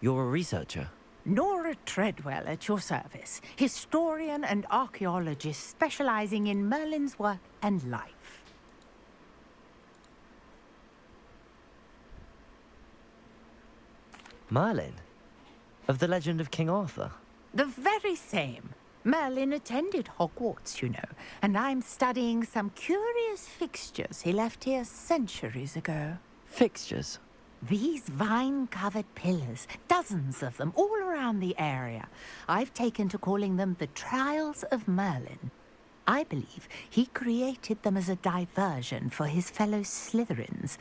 You're a researcher? Nora Treadwell at your service, historian and archaeologist specializing in Merlin's work and life. Merlin? Of the legend of King Arthur? The very same. Merlin attended Hogwarts, you know, and I'm studying some curious fixtures he left here centuries ago. Fixtures? These vine-covered pillars, dozens of them, all around the area. I've taken to calling them the Trials of Merlin. I believe he created them as a diversion for his fellow Slytherins.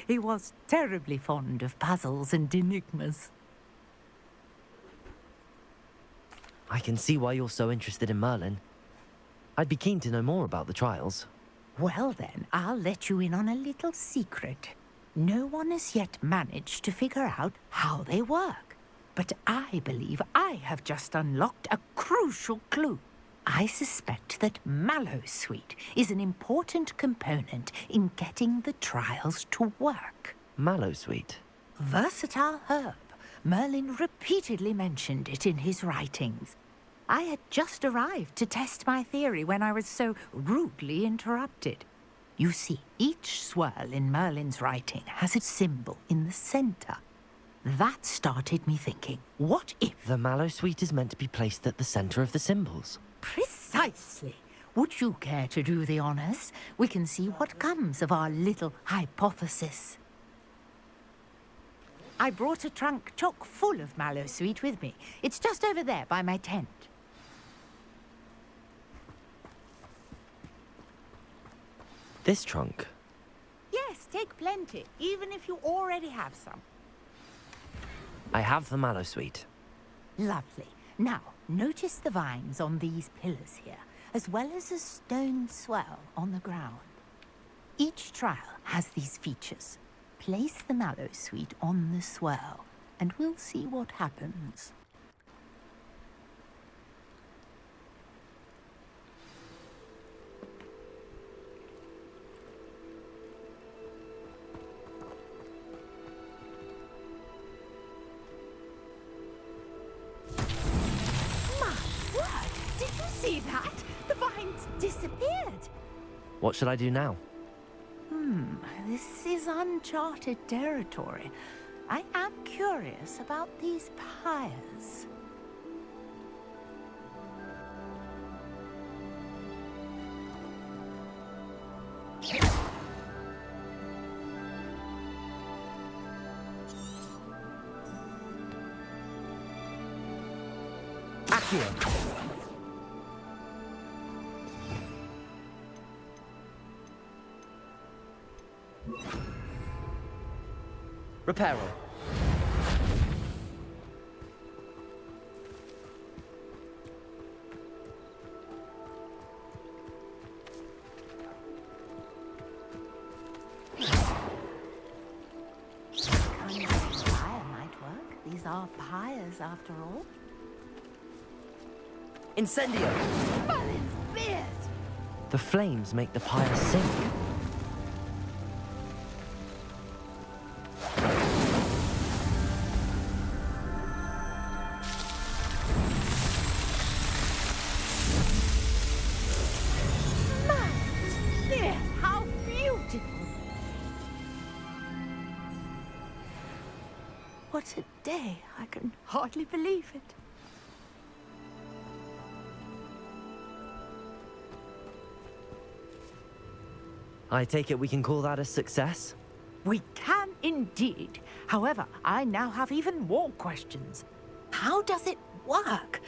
He was terribly fond of puzzles and enigmas. I can see why you're so interested in Merlin. I'd be keen to know more about the trials. Well then, I'll let you in on a little secret. No one has yet managed to figure out how they work. But I believe I have just unlocked a crucial clue. I suspect that Mallowsweet is an important component in getting the trials to work. Mallowsweet? Versatile herb. Merlin repeatedly mentioned it in his writings. I had just arrived to test my theory when I was so rudely interrupted. You see, each swirl in Merlin's writing has a symbol in the center. That started me thinking, what if... The Mallowsweet is meant to be placed at the center of the symbols. Precisely. Would you care to do the honors? We can see what comes of our little hypothesis. I brought a trunk chock full of Mallowsweet with me. It's just over there by my tent. This trunk? Yes, take plenty, even if you already have some. I have the Mallowsweet. Lovely. Now, notice the vines on these pillars here, as well as a stone swell on the ground. Each trial has these features. Place the Mallowsweet on the swirl, and we'll see what happens. My word! Did you see that? The vines disappeared. What should I do now? This is uncharted territory. I am curious about these pyres. Accio! Reparo. Kind of fire might work. These are pyres after all. Incendio! Merlin's beard! The flames make the pyre sink. How beautiful! What a day! I can hardly believe it. I take it we can call that a success? We can indeed. However, I now have even more questions. How does it work?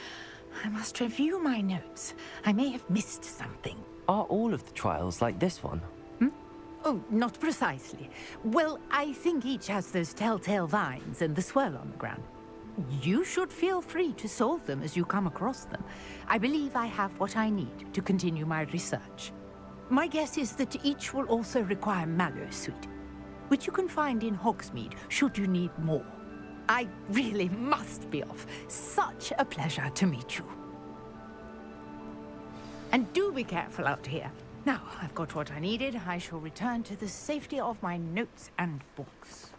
I must review my notes. I may have missed something. Are all of the trials like this one? Oh, not precisely. Well, I think each has those telltale vines and the swirl on the ground. You should feel free to solve them as you come across them. I believe I have what I need to continue my research. My guess is that each will also require Mallowsweet, which you can find in Hogsmeade should you need more. I really must be off. Such a pleasure to meet you. And do be careful out here. Now, I've got what I needed. I shall return to the safety of my notes and books.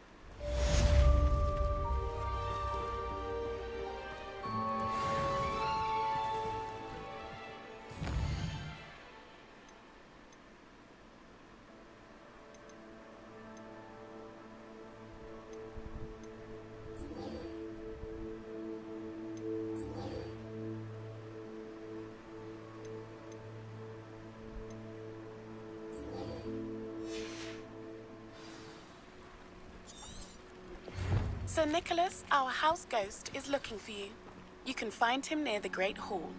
Sir Nicholas, our house ghost, is looking for you. You can find him near the Great Hall.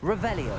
Revelio.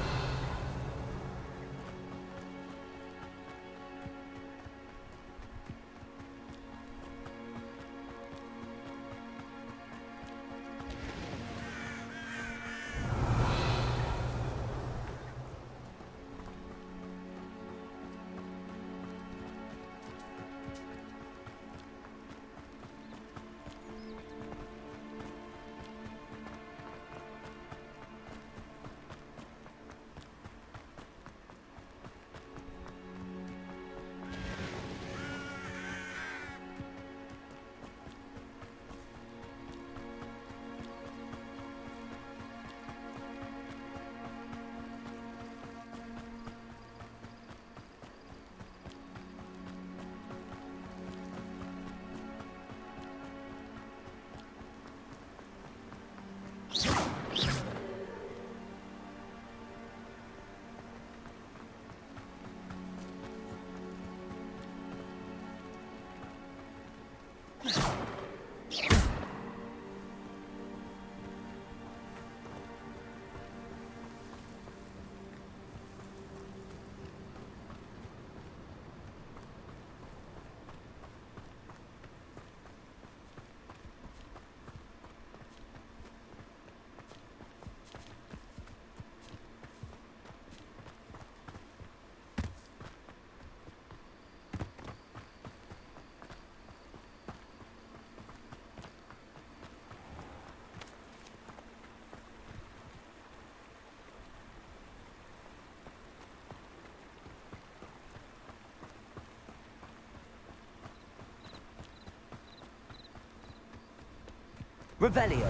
Revelio.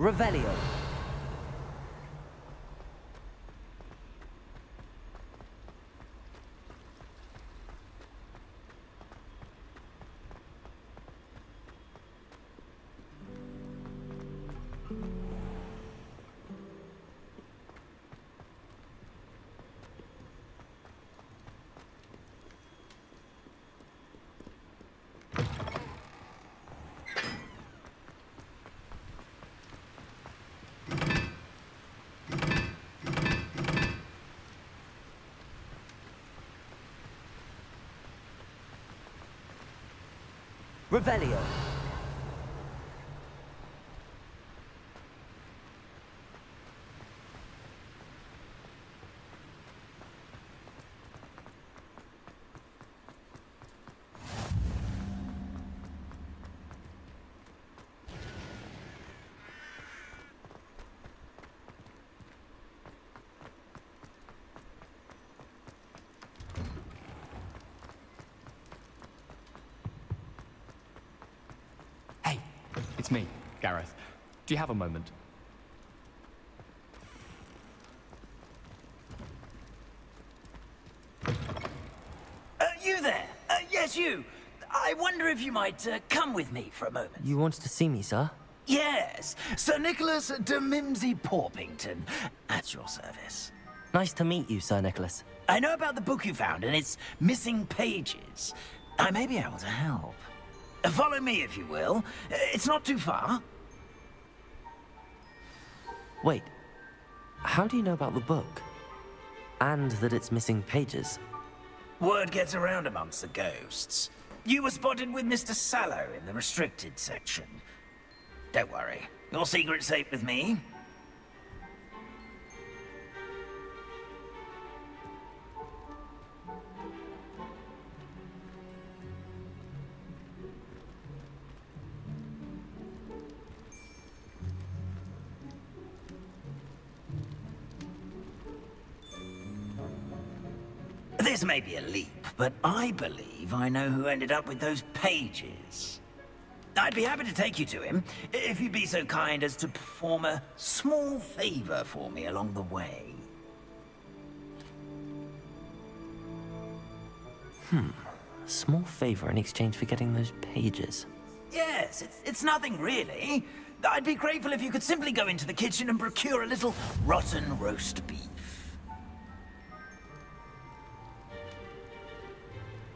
Revelio. Revelio. Hey, it's me, Gareth. Do you have a moment? You there? Yes, you. I wonder if you might come with me for a moment. You wanted to see me, sir? Yes, Sir Nicholas de Mimsy Porpington, at your service. Nice to meet you, Sir Nicholas. I know about the book you found and its missing pages. I may be able to help. Follow me, if you will. It's not too far. Wait, how do you know about the book? And that it's missing pages? Word gets around amongst the ghosts. You were spotted with Mr. Sallow in the restricted section. Don't worry, your secret's safe with me. This may be a leap, but I believe I know who ended up with those pages. I'd be happy to take you to him, if you'd be so kind as to perform a small favor for me along the way. A small favor in exchange for getting those pages. Yes, it's nothing really. I'd be grateful if you could simply go into the kitchen and procure a little rotten roast beef.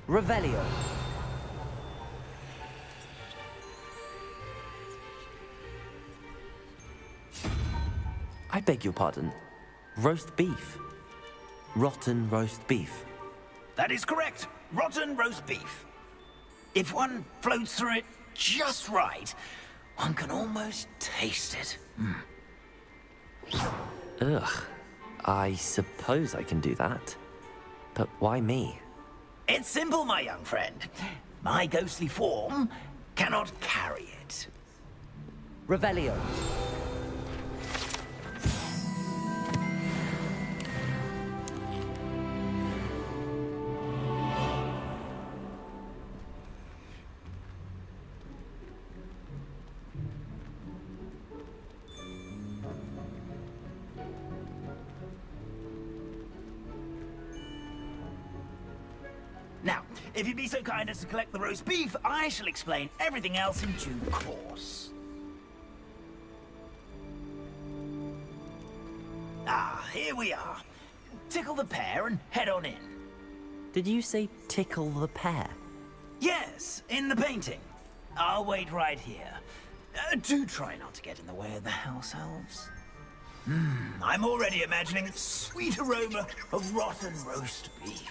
Revelio. I beg your pardon. Roast beef. Rotten roast beef. That is correct. Rotten roast beef. If one floats through it just right, one can almost taste it. Ugh. I suppose I can do that. But why me? It's simple, my young friend. My ghostly form cannot carry it. Revelio. Now, if you'd be so kind as to collect the roast beef, I shall explain everything else in due course. Ah, here we are. Tickle the pear and head on in. Did you say tickle the pear? Yes, in the painting. I'll wait right here. Do try not to get in the way of the house elves. I'm already imagining the sweet aroma of rotten roast beef.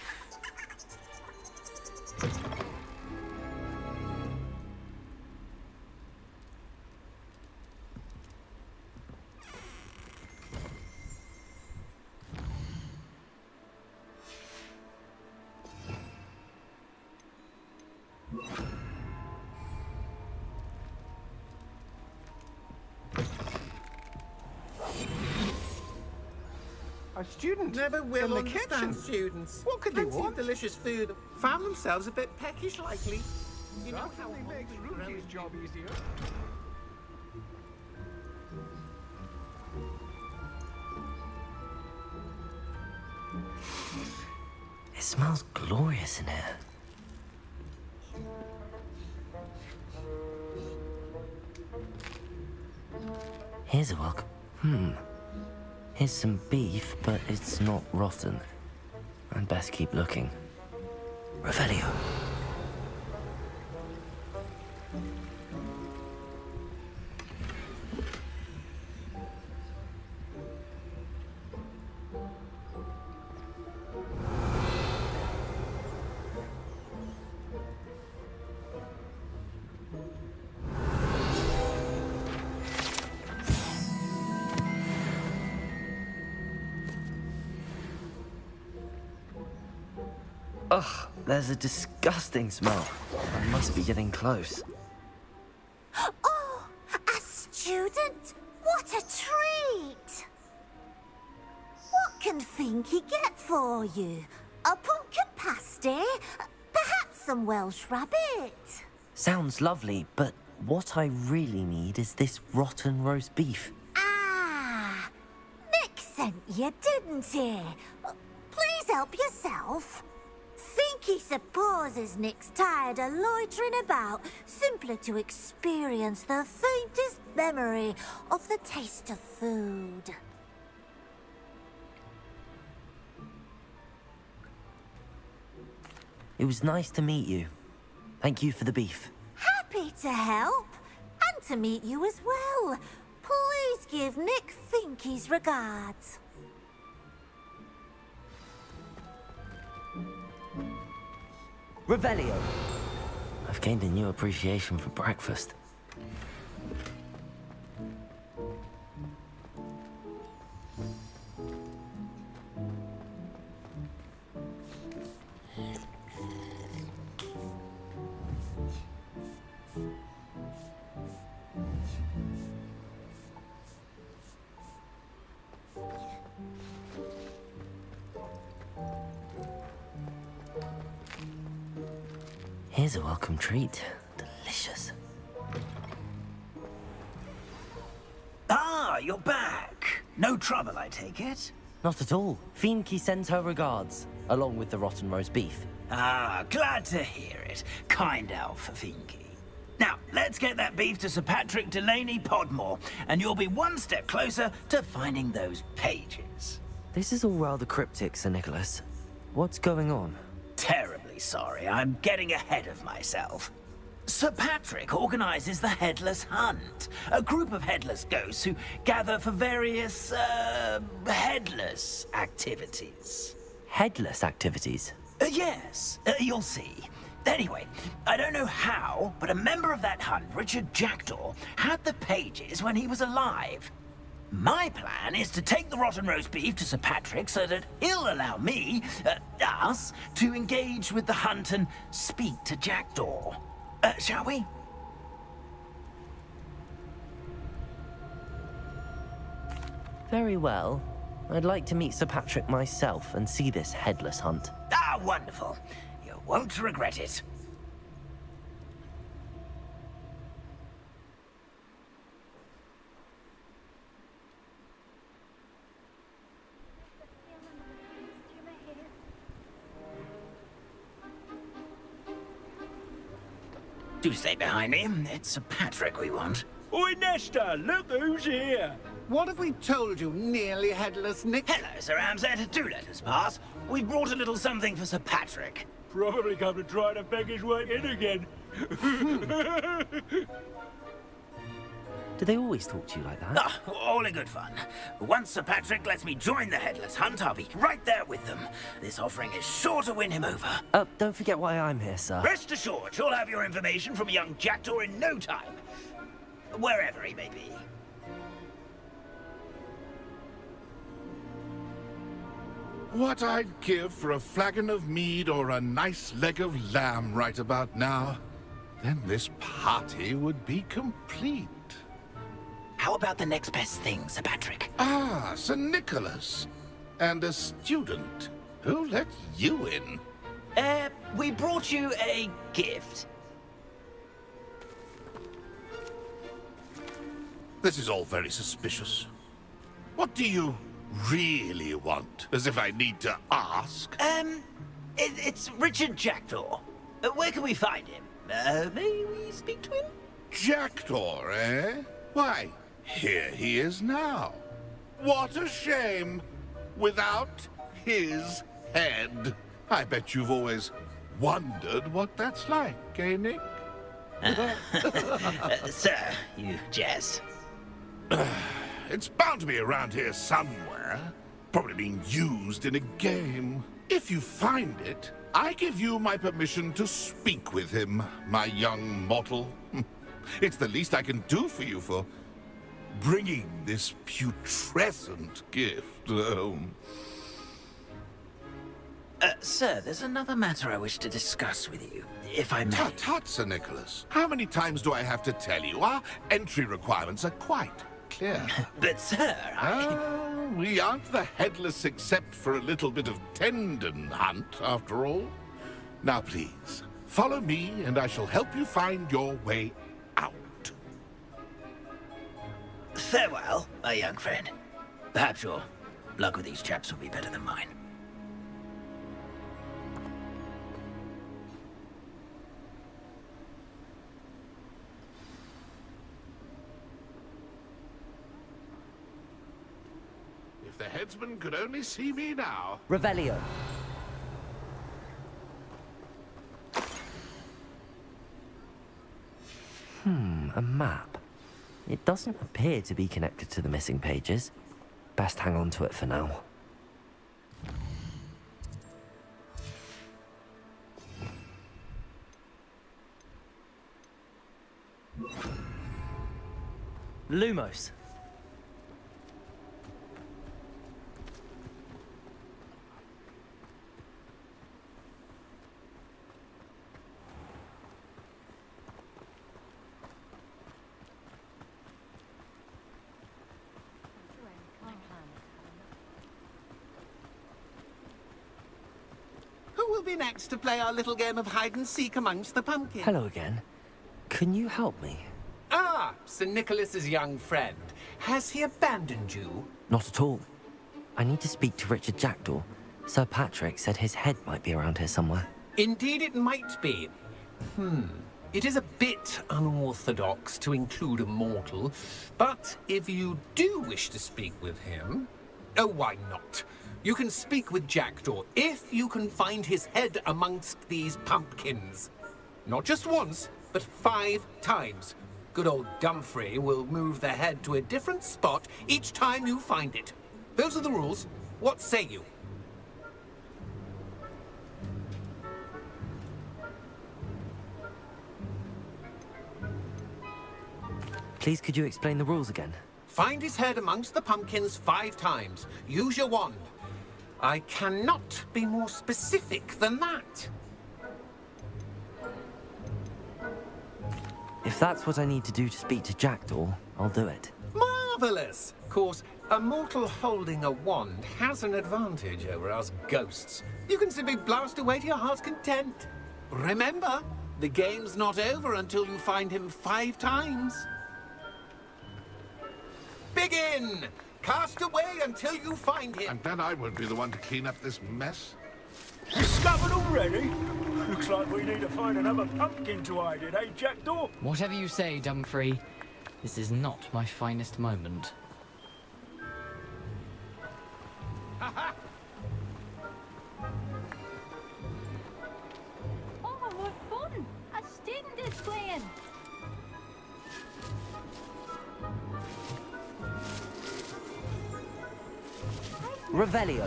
A student Never will in the understand kitchen. students. What could they Plenty of want? delicious food. Found themselves a bit peckish lately. You know how Certainly makes hungry Rudy's grown job easier. It smells glorious in here. Here's a look. Here's some beef, but it's not rotten. I'd best keep looking. Revelio. Ugh, there's a disgusting smell. I must be getting close. Oh, a student? What a treat! What can Finky get for you? A pumpkin pasty? Perhaps some Welsh rabbit? Sounds lovely, but what I really need is this rotten roast beef. Ah, Nick sent you, didn't he? Please help yourself. Finky supposes Nick's tired of loitering about simply to experience the faintest memory of the taste of food. It was nice to meet you. Thank you for the beef. Happy to help, and to meet you as well. Please give Nick Finky's regards. Revelio. I've gained a new appreciation for breakfast. Here's a welcome treat. Delicious. Ah, you're back. No trouble, I take it? Not at all. Fienke sends her regards, along with the rotten roast beef. Ah, glad to hear it. Kind elf, Finky. Now, let's get that beef to Sir Patrick Delaney Podmore, and you'll be one step closer to finding those pages. This is all rather cryptic, Sir Nicholas. What's going on? Terribly sorry, I'm getting ahead of myself. Sir Patrick organizes the Headless Hunt, a group of headless ghosts who gather for various, headless activities. Headless activities? Yes, you'll see. Anyway, I don't know how, but a member of that hunt, Richard Jackdaw, had the pages when he was alive. My plan is to take the rotten roast beef to Sir Patrick so that he'll allow me, us, to engage with the hunt and speak to Jackdaw. Shall we? Very well. I'd like to meet Sir Patrick myself and see this headless hunt. Ah, wonderful. You won't regret it. Do stay behind me. It's Sir Patrick we want. Oi, Nesta, look who's here. What have we told you, nearly headless Nick? Hello, Sir Amset. Do let us pass. We brought a little something for Sir Patrick. Probably come to try to beg his way in again. Do they always talk to you like that? Ah, all in good fun. Once Sir Patrick lets me join the Headless Hunt, I'll be right there with them. This offering is sure to win him over. Don't forget why I'm here, sir. Rest assured, you'll have your information from young Jackdaw in no time. Wherever he may be. What I'd give for a flagon of mead or a nice leg of lamb right about now. Then this party would be complete. How about the next best thing, Sir Patrick? Ah, Sir Nicholas. And a student. Who let you in? We brought you a gift. This is all very suspicious. What do you really want? As if I need to ask. It's Richard Jackdaw. Where can we find him? May we speak to him? Jackdaw, eh? Why, here he is now. What a shame. Without his head. I bet you've always wondered what that's like, eh, Nick? Sir, you jest. It's bound to be around here somewhere. Probably being used in a game. If you find it, I give you my permission to speak with him, my young mortal. It's the least I can do for you for bringing this putrescent gift home. Sir, there's another matter I wish to discuss with you, if I may. Tut, tut, Sir Nicholas. How many times do I have to tell you? Our entry requirements are quite clear. But, sir, We aren't the headless except for a little bit of tendon hunt, after all. Now, please, follow me, and I shall help you find your way out. Farewell, my young friend. Perhaps your luck with these chaps will be better than mine. If the headsman could only see me now. Revelio. A map. It doesn't appear to be connected to the missing pages. Best hang on to it for now. Lumos. Who will be next to play our little game of hide-and-seek amongst the pumpkins? Hello again. Can you help me? Ah, Sir Nicholas's young friend. Has he abandoned you? Not at all. I need to speak to Richard Jackdaw. Sir Patrick said his head might be around here somewhere. Indeed it might be. It is a bit unorthodox to include a mortal, but if you do wish to speak with him... Oh, why not? You can speak with Jackdaw if you can find his head amongst these pumpkins. Not just once, but 5 times. Good old Dumfrey will move the head to a different spot each time you find it. Those are the rules. What say you? Please, could you explain the rules again? Find his head amongst the pumpkins 5 times. Use your wand. I cannot be more specific than that. If that's what I need to do to speak to Jackdaw, I'll do it. Marvelous! Of course, a mortal holding a wand has an advantage over us ghosts. You can simply blast away to your heart's content. Remember, the game's not over until you find him 5 times. Begin! Cast away until you find him. And then I won't be the one to clean up this mess. Discovered already? Looks like we need to find another pumpkin to hide in, eh, Jackdaw? Whatever you say, Dumfrey. This is not my finest moment. Oh, what fun! A student is playing. Revelio.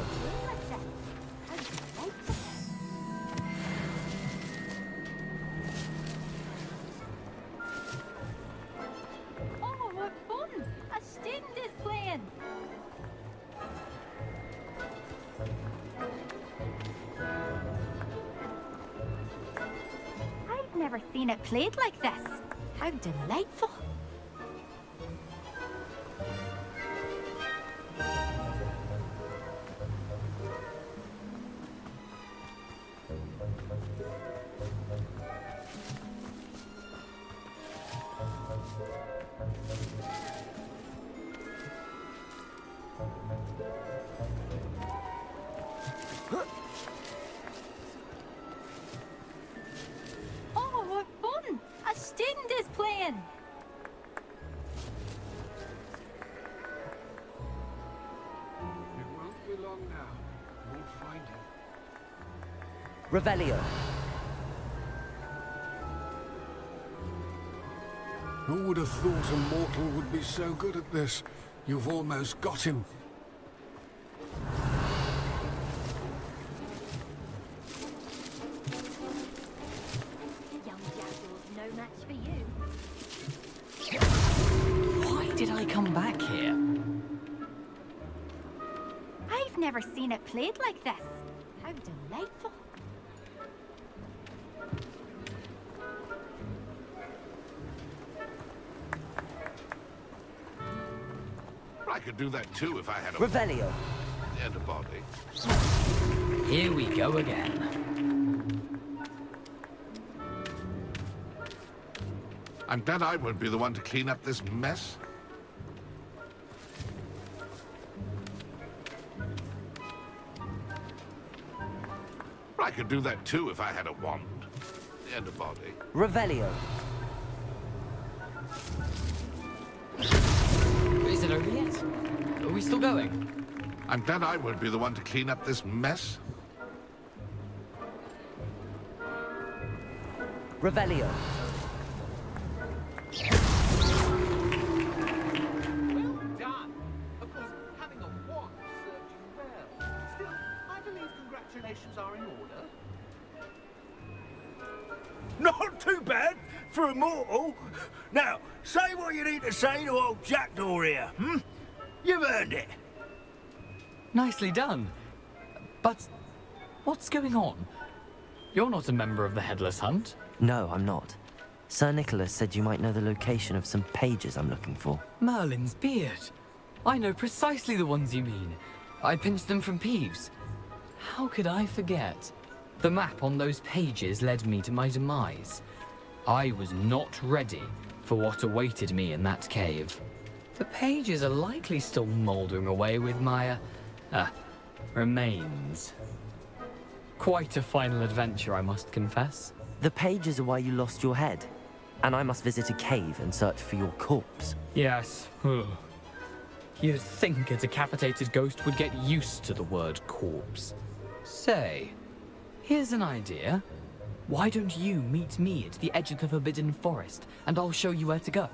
Oh, what fun! A student is playing. I've never seen it played like this. How delightful. Oh, what fun! A student is playing. It won't be long now. We'll find him. Revelio. Who would have thought a mortal would be so good at this? You've almost got him. Young Jackdaw's no match for you. Why did I come back here? I've never seen it played like this. How delightful. I could do that too if I had a Revelio. and a body. Here we go again. I'm glad I won't be the one to clean up this mess. I could do that too if I had a wand and a body. Revelio. Is it over yet? Are we still going? I'm glad I won't be the one to clean up this mess. Revelio. Well done. Of course, having a wand served you well. Still, I believe congratulations are in order. Not too bad for a mortal. Now, say what you need to say to old Jackdaw here, hmm? You've earned it. Nicely done. But what's going on? You're not a member of the Headless Hunt. No, I'm not. Sir Nicholas said you might know the location of some pages I'm looking for. Merlin's beard. I know precisely the ones you mean. I pinched them from Peeves. How could I forget? The map on those pages led me to my demise. I was not ready for what awaited me in that cave. The pages are likely still mouldering away with my, remains. Quite a final adventure, I must confess. The pages are why you lost your head, and I must visit a cave and search for your corpse. Yes. You'd think a decapitated ghost would get used to the word corpse. Say, here's an idea. Why don't you meet me at the edge of the Forbidden Forest, and I'll show you where to go?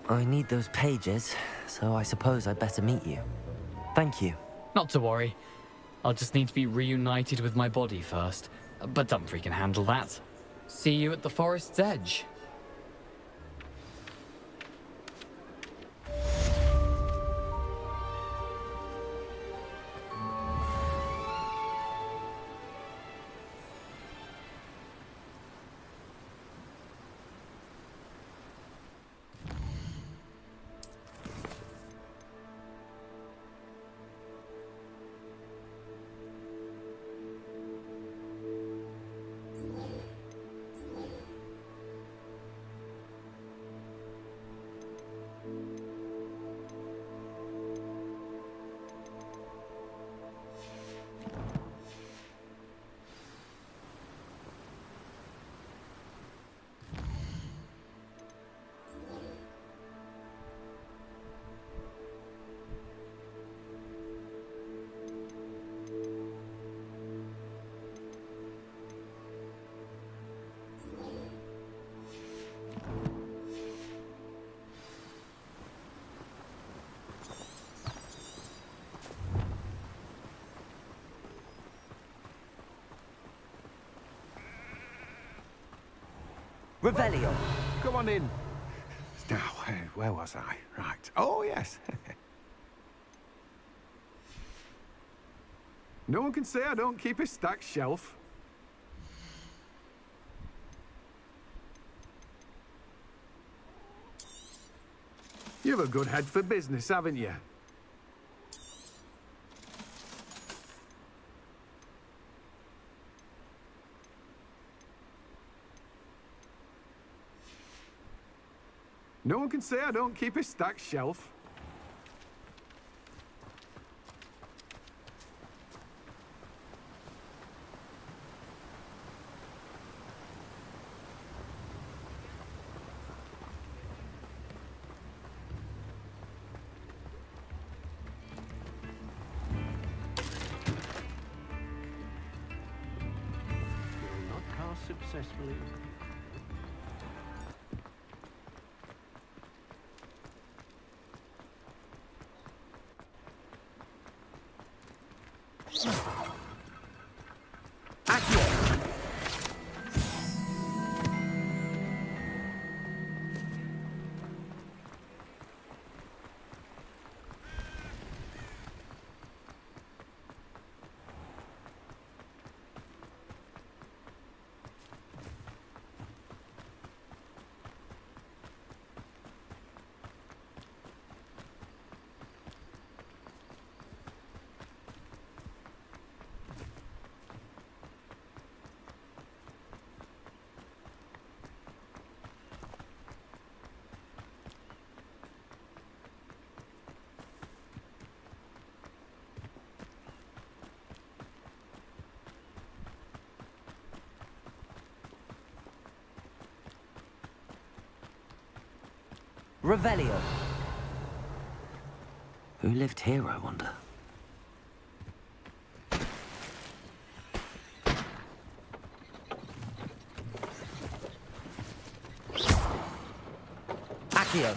I need those pages, so I suppose I'd better meet you. Thank you. Not to worry. I'll just need to be reunited with my body first. But Dumfries can handle that. See you at the forest's edge. Revelio. Come on in. Now, where was I? Right. Oh, yes. No one can say I don't keep a stacked shelf. You've a good head for business, haven't you? No one can say I don't keep a stacked shelf. Will not cast successfully. Revelio. Who lived here, I wonder? Accio.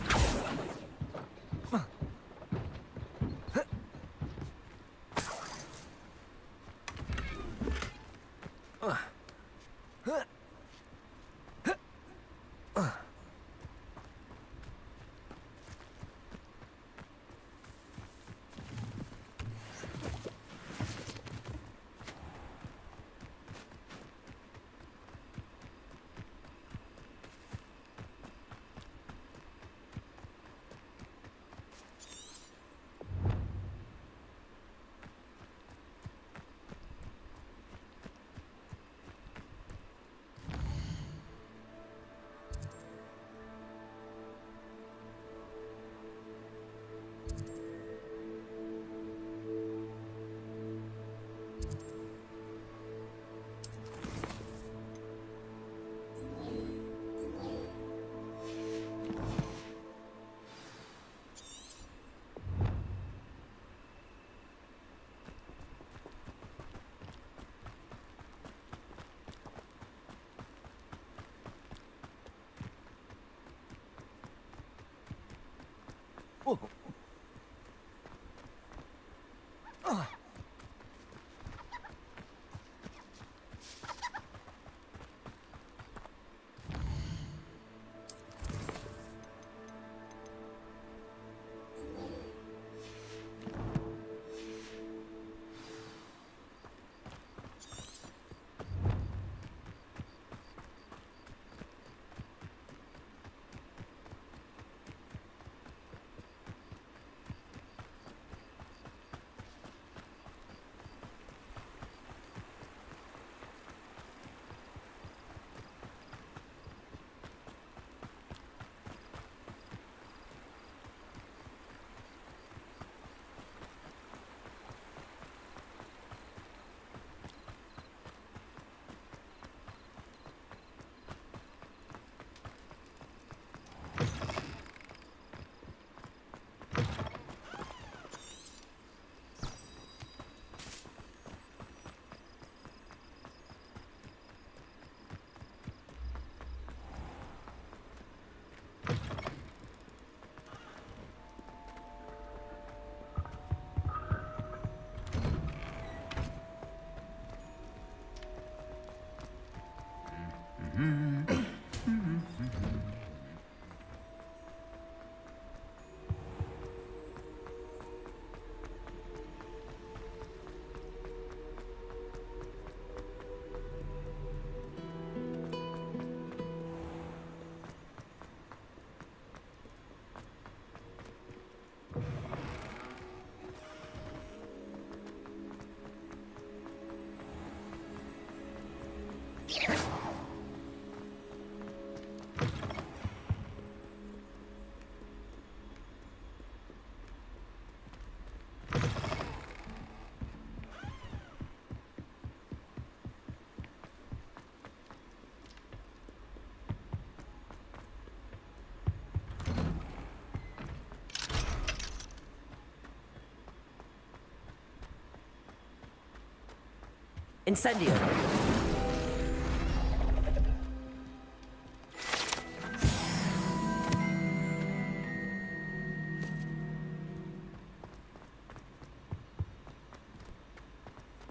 Incendio.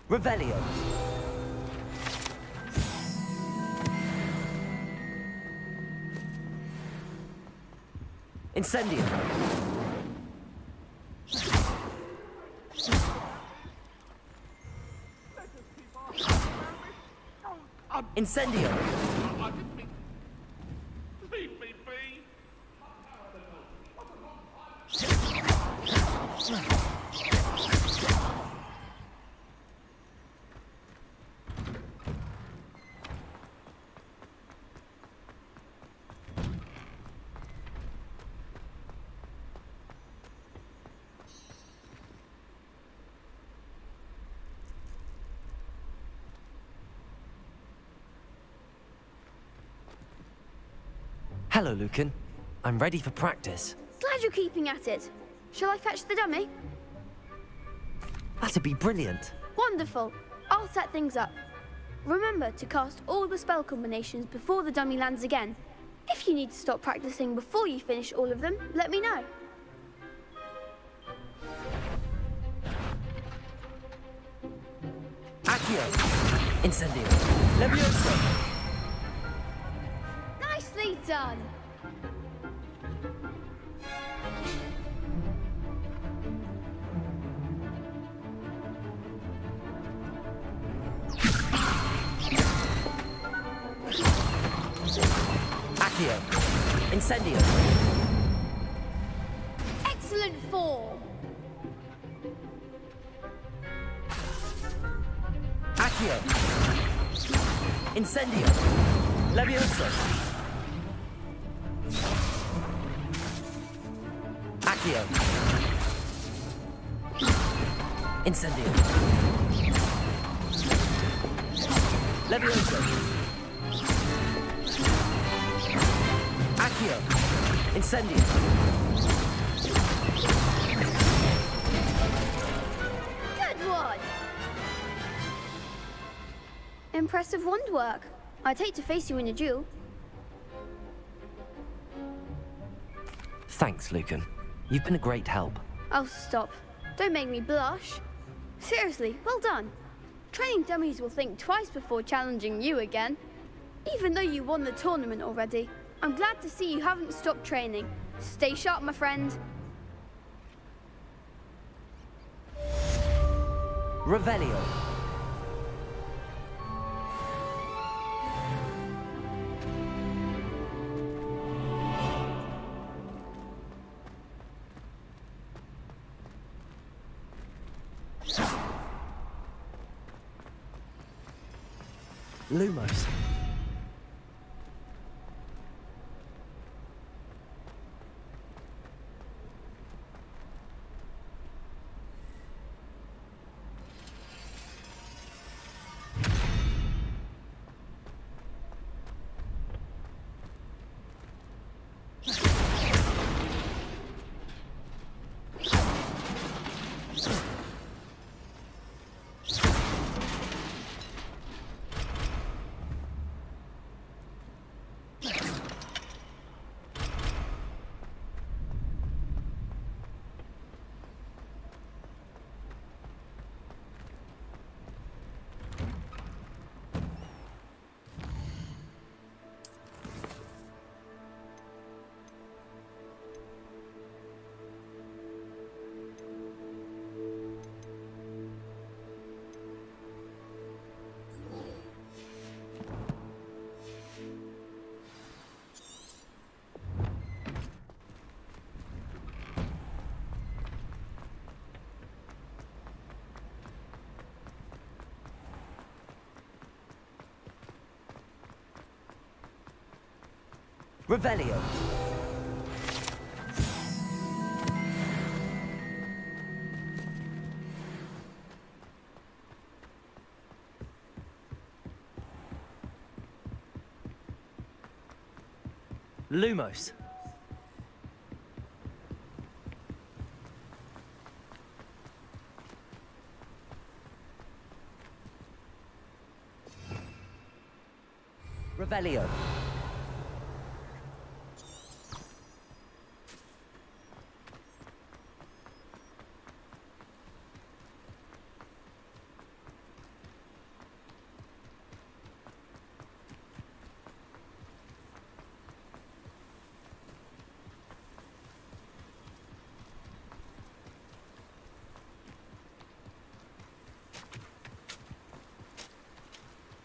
Revelio. Incendio. Incendio. Leave me be. Hello, Lucan. I'm ready for practice. Glad you're keeping at it. Shall I fetch the dummy? That'd be brilliant. Wonderful. I'll set things up. Remember to cast all the spell combinations before the dummy lands again. If you need to stop practicing before you finish all of them, let me know. Accio! Incendio! Levioso! Nicely done! Accio! Incendio! Excellent form! Accio! Incendio! Levioso! Accio! Incendio! Levioso! Accio! Incendio! Good one! Impressive wand work. I'd hate to face you in a duel. Thanks, Lucan. You've been a great help. Oh, stop. Don't make me blush. Seriously, well done. Training dummies will think twice before challenging you again. Even though you won the tournament already, I'm glad to see you haven't stopped training. Stay sharp, my friend. Revelio. Lumos. Revelio. Lumos. Revelio.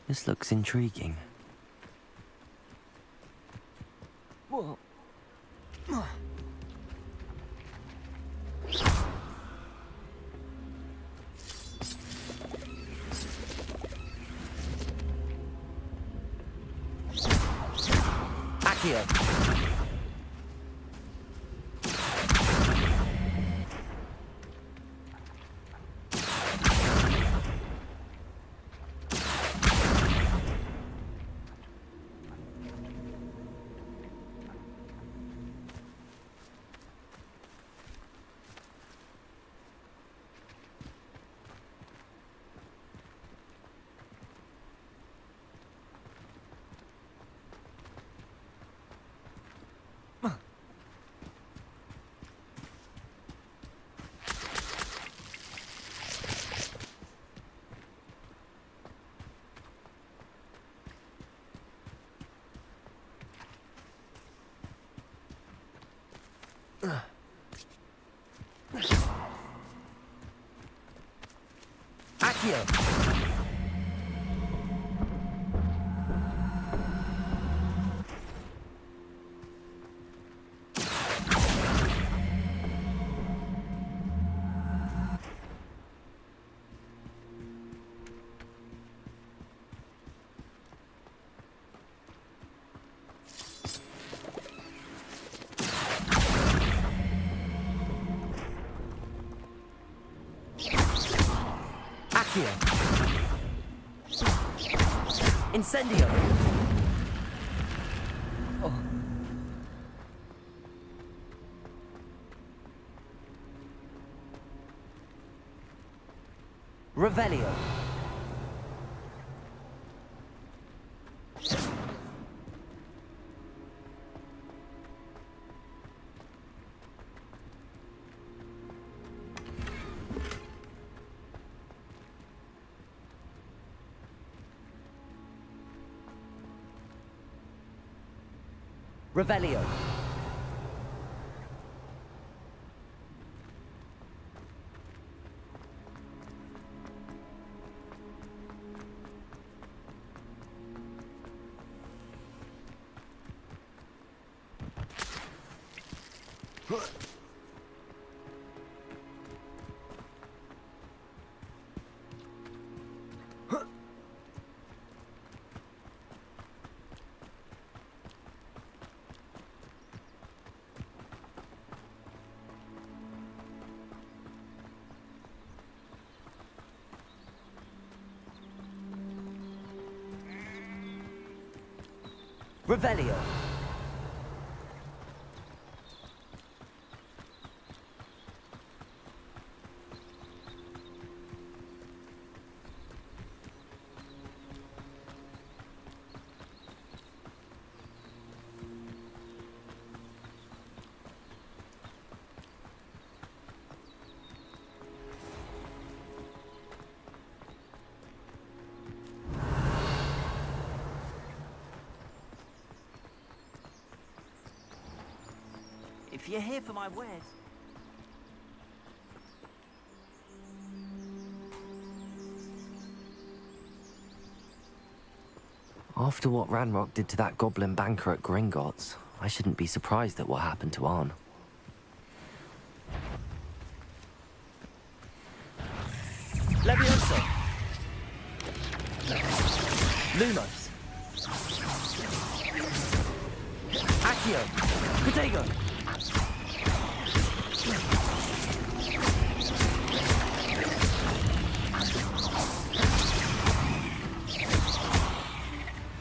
This looks intriguing. Whoa. Accio. Accio! Accio! Incendio! Oh. Revelio! Revelio. Revelio. If you're here for my wares... After what Ranrock did to that goblin banker at Gringotts, I shouldn't be surprised at what happened to Arn. Levioso! Lumos! Accio! Protego!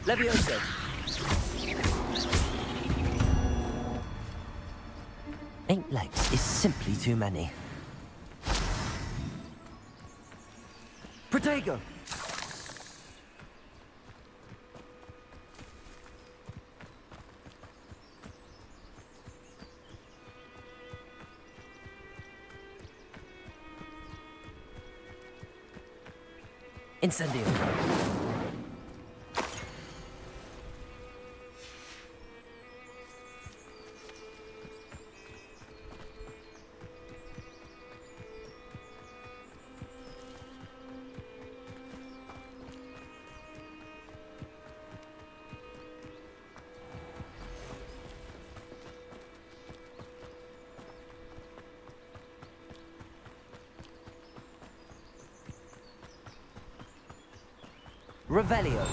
Levioso! Eight legs is simply too many. Protego! Incendio! Revelio.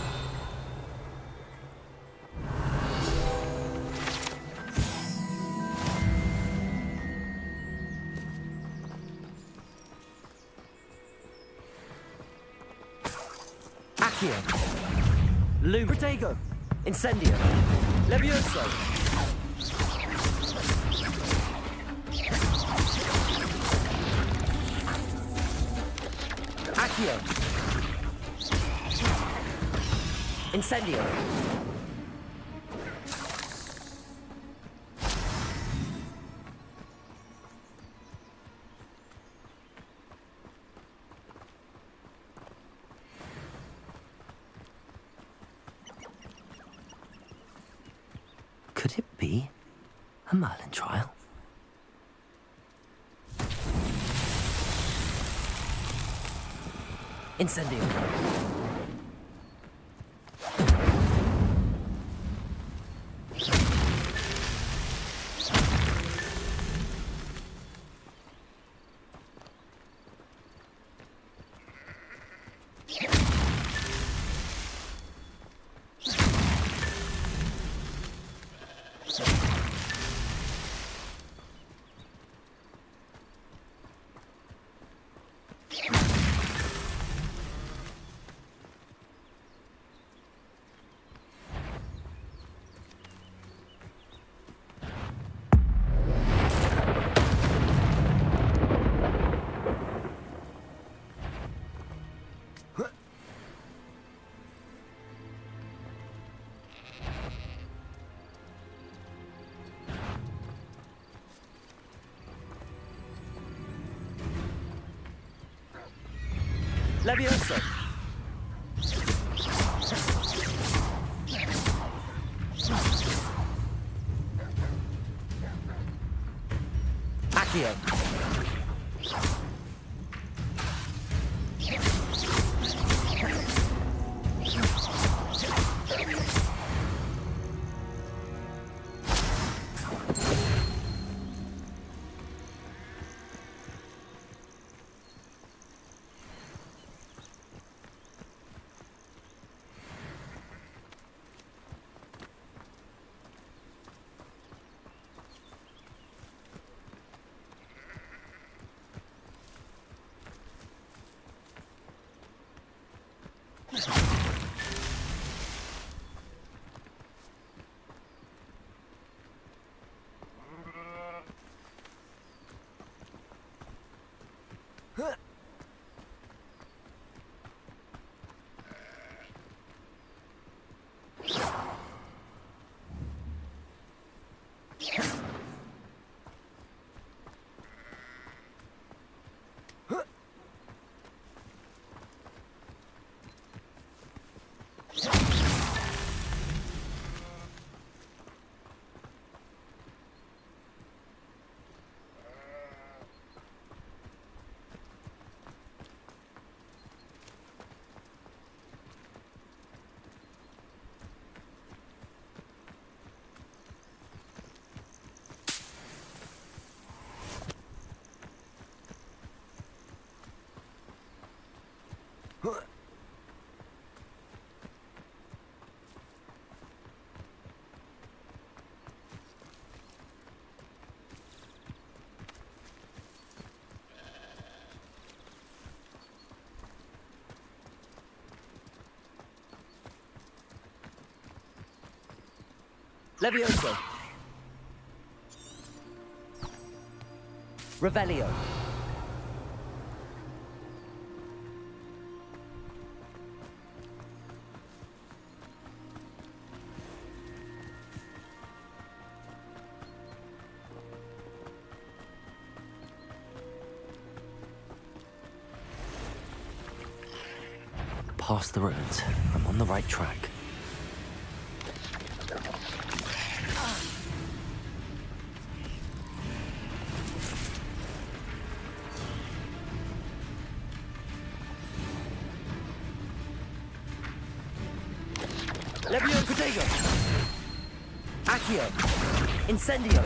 Accio. Loom. Protego. Incendio. Levioso. Accio. Incendio! Could it be a Merlin trial? Incendio. Levioso. Accio. Levioso. Revelio. Past the ruins. I'm on the right track. Levio Protego! Accio! Incendio!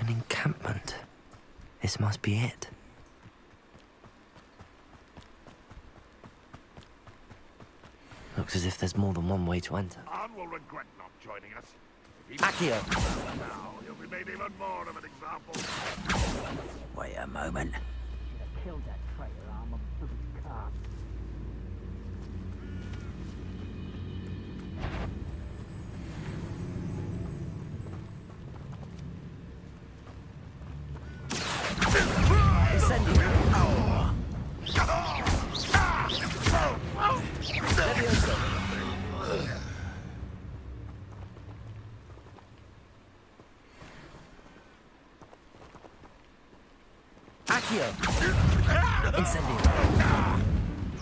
An encampment. This must be it. Looks as if there's more than one way to enter. Arn will regret not joining us. Accio! Now, he'll be made even more of an example. Wait a moment. Killed that traitor armor with his car. Accio! Incendio!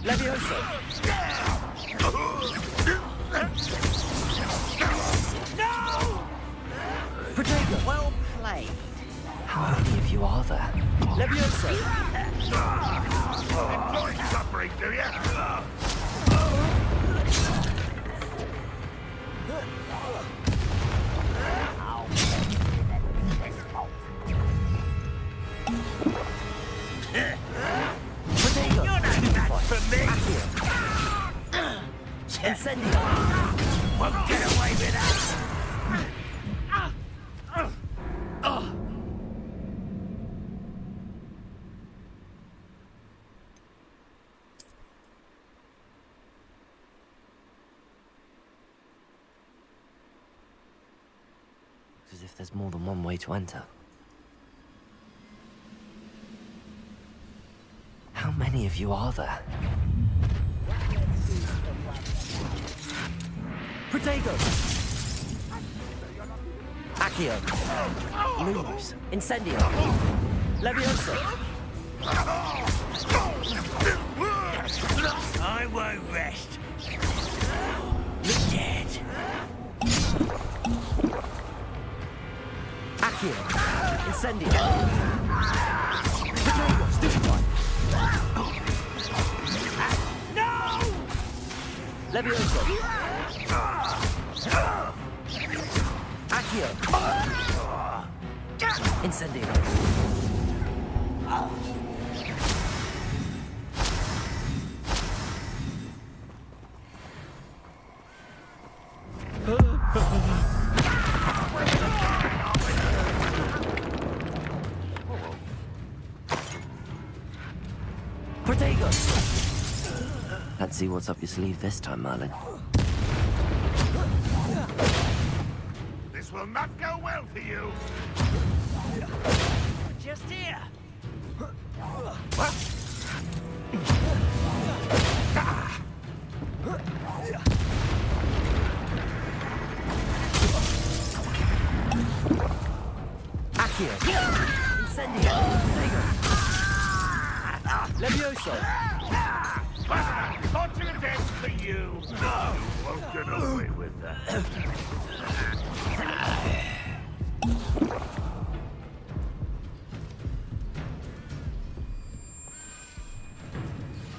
Levioso! No! Protego! Well played. How many of you are there? Levioso! Enjoy suffering, do you? Protego! You're not match for me! Accio! Incendio! Won't get away with that! As if there's more than one way to enter. How many of you are there? Protego! Accio! Lumos! Incendio! Levioso! I won't rest. Look dead. Accio! Incendio! Protego! Stupefy! No! Levioso! Accio! Incendio! Protego! Let's see what's up your sleeve this time, Merlin. This will not go well for you. Just here. Accio! Incendio! Levioso! Fortunate end for you. No, you won't get away with that.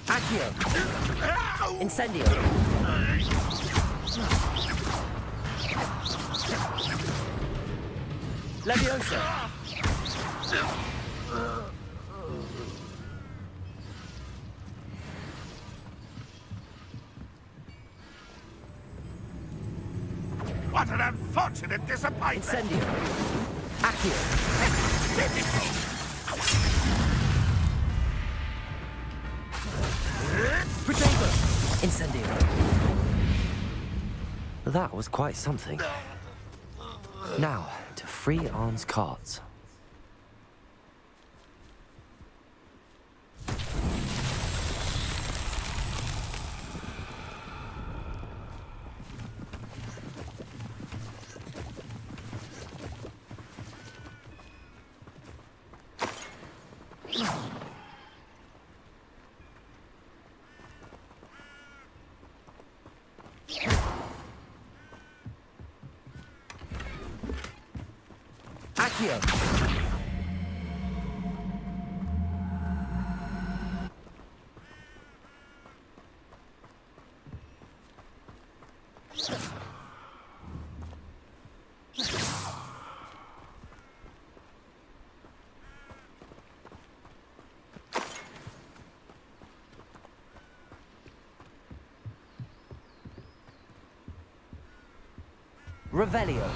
Accio! Incendio! Levioso! What an unfortunate disappointment. Incendio! Accio! Protego! Incendio! That was quite something. Now, to free Arn's cards. Accio! Revelio.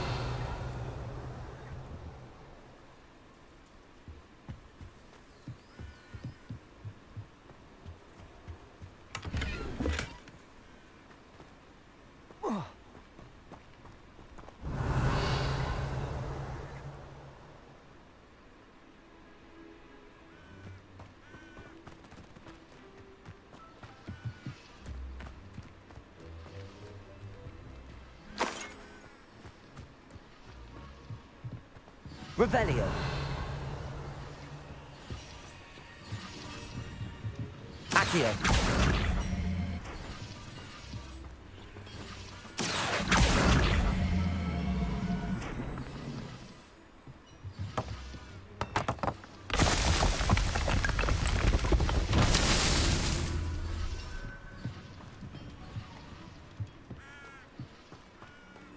Revelio. Accio.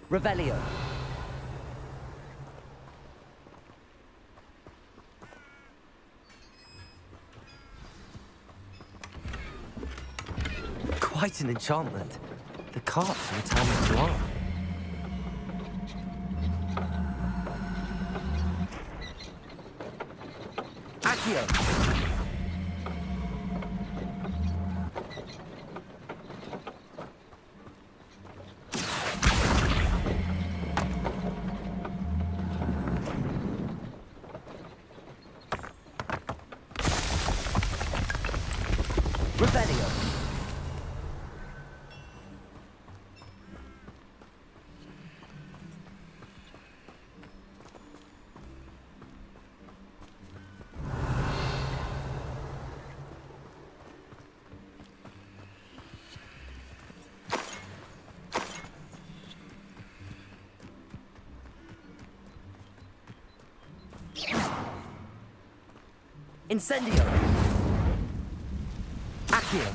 Revelio. Quite an enchantment. The carts return to arm. Accio. Revelio. Incendio. Accio.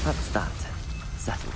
That's that. Settled.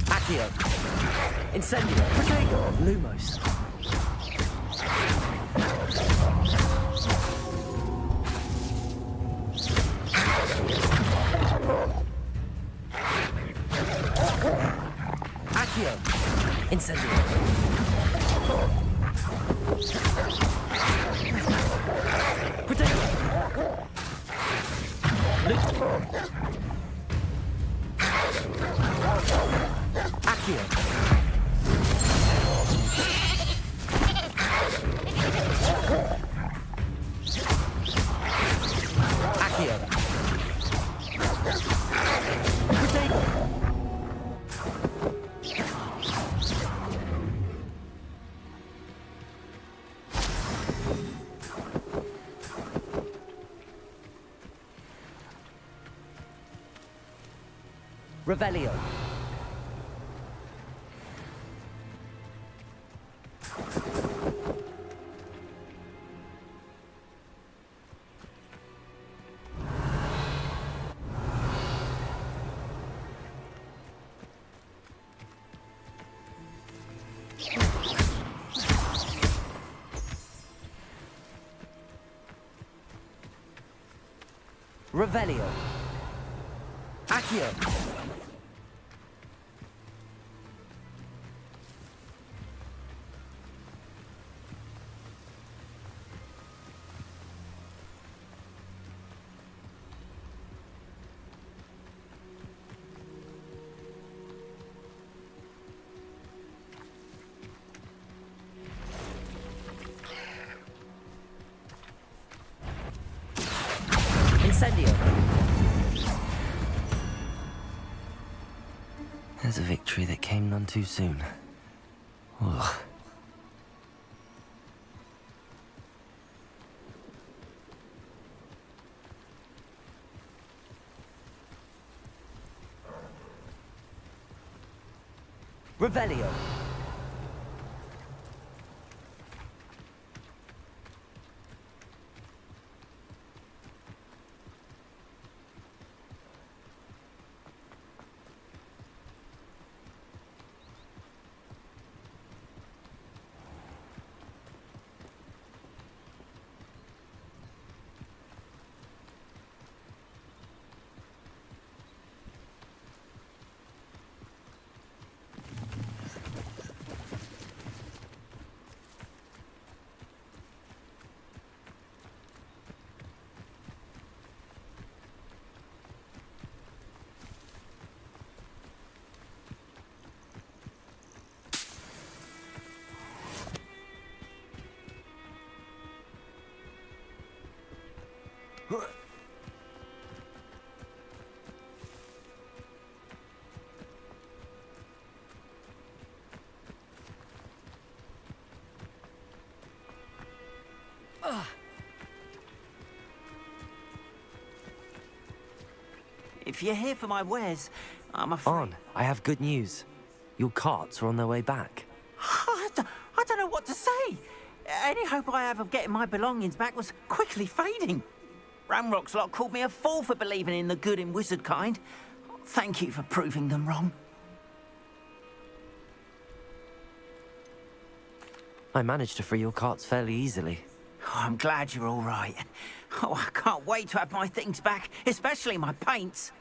Accio. Incendio. Protego. Lumos. Accio. Incendio. Protego. Accio. Accio. Protego. Revelio. Revelio. Accio. Incendio. There's a victory that came none too soon. Ugh. Revelio. If you're here for my wares, I'm afraid... On, I have good news. Your carts are on their way back. I don't know what to say. Any hope I have of getting my belongings back was quickly fading. Ramrock's lot called me a fool for believing in the good in wizard kind. Thank you for proving them wrong. I managed to free your carts fairly easily. Oh, I'm glad you're all right. Oh, I can't wait to have my things back, especially my paints.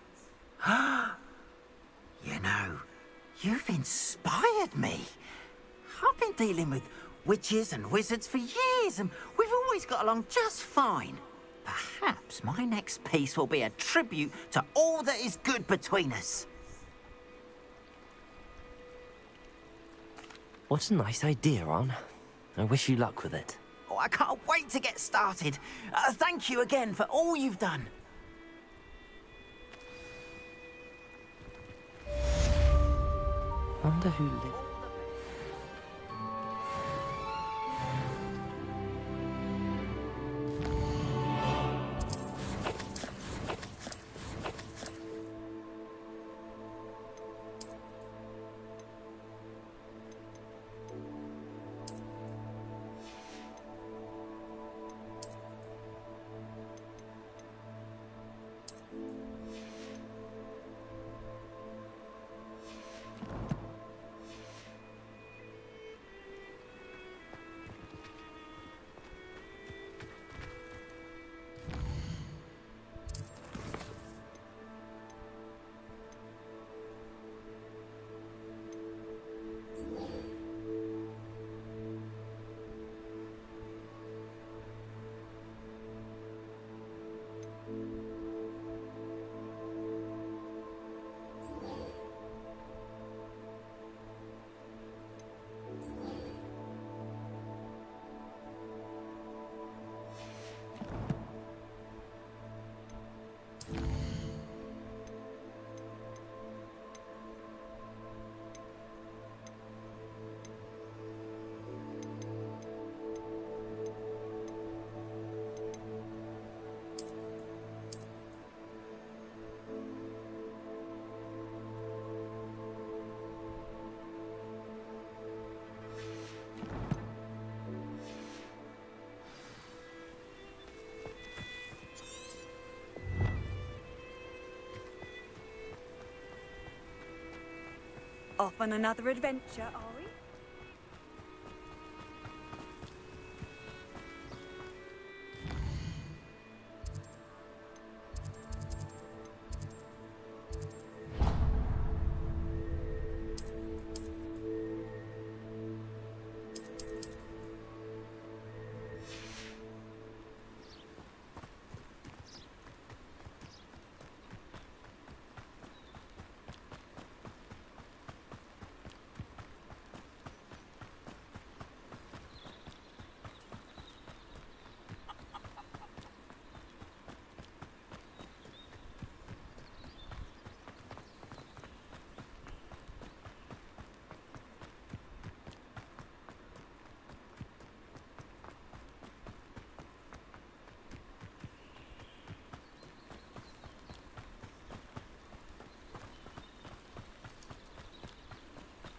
You know, you've inspired me. I've been dealing with witches and wizards for years, and we've always got along just fine. Perhaps my next piece will be a tribute to all that is good between us. What a nice idea, Ron. I wish you luck with it. Oh, I can't wait to get started. Thank you again for all you've done. Wonder who lived. Off on another adventure, are we?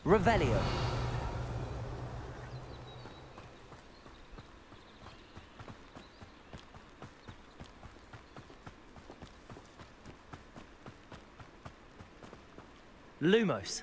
Revelio. Lumos.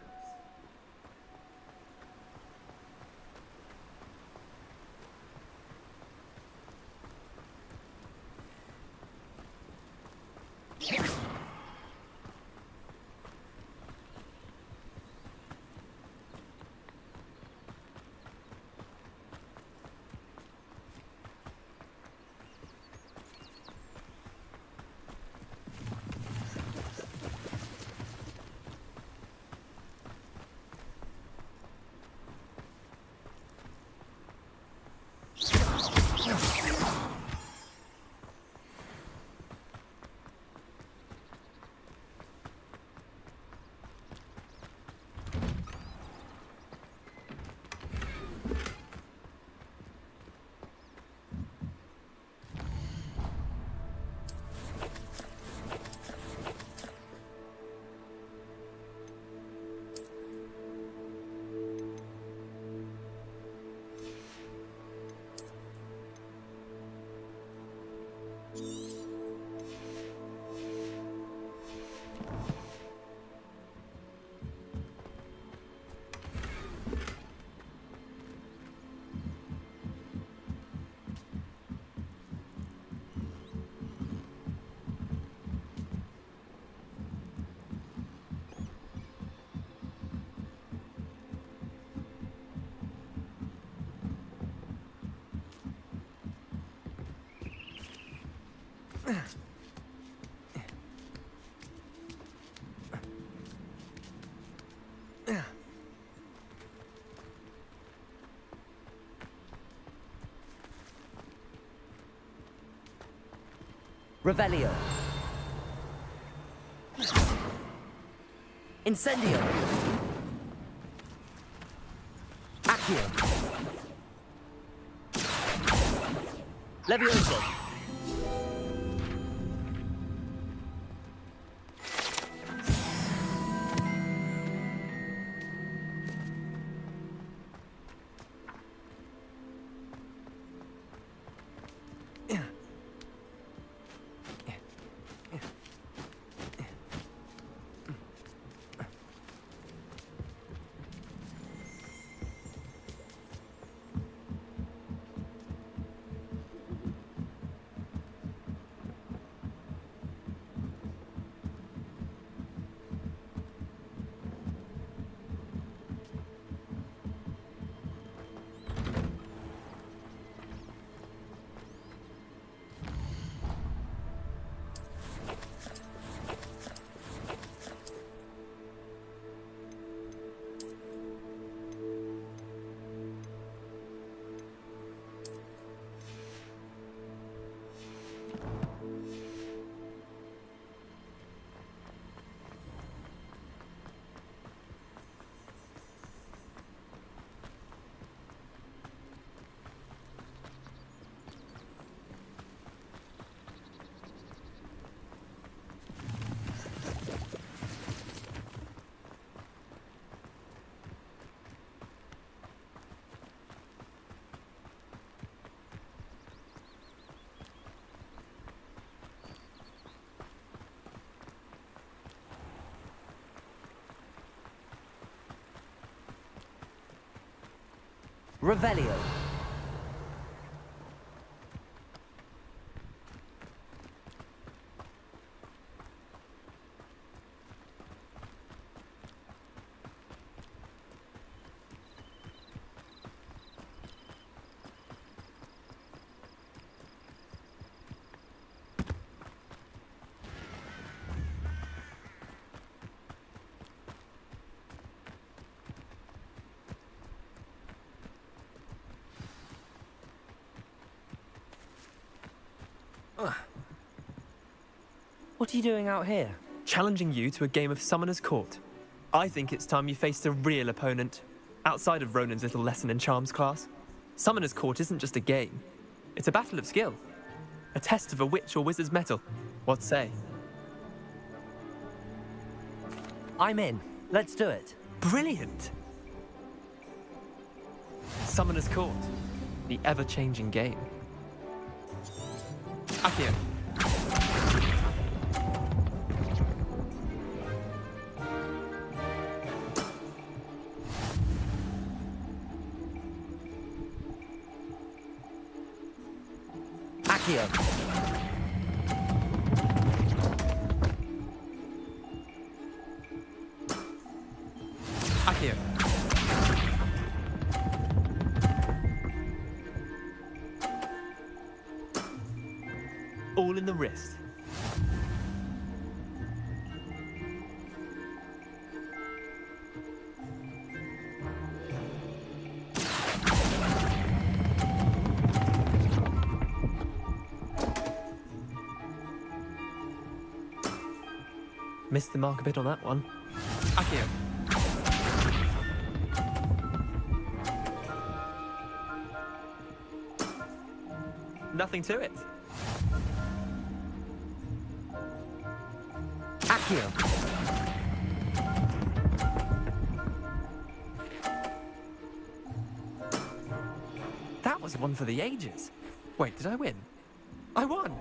Revelio. Incendio. Accio. Levioso. Revelio. What are you doing out here? Challenging you to a game of Summoner's Court. I think it's time you faced a real opponent, outside of Ronan's little lesson in charms class. Summoner's Court isn't just a game. It's a battle of skill. A test of a witch or wizard's mettle. What say? I'm in. Let's do it. Brilliant! Summoner's Court. The ever-changing game. Accio. Accio. Accio. All in the wrist. Missed the mark a bit on that one. Accio. Nothing to it. Accio. That was one for the ages. Wait, did I win? I won!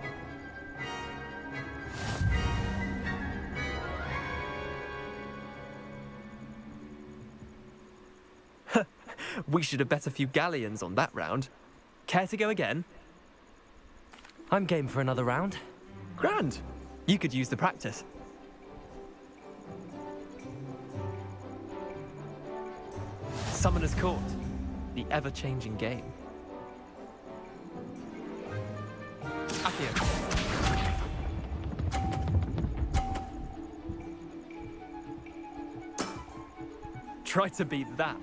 We should have bet a few galleons on that round. Care to go again? I'm game for another round. Grand. You could use the practice. Summoner's Court. The ever-changing game. Accio. Try to beat that.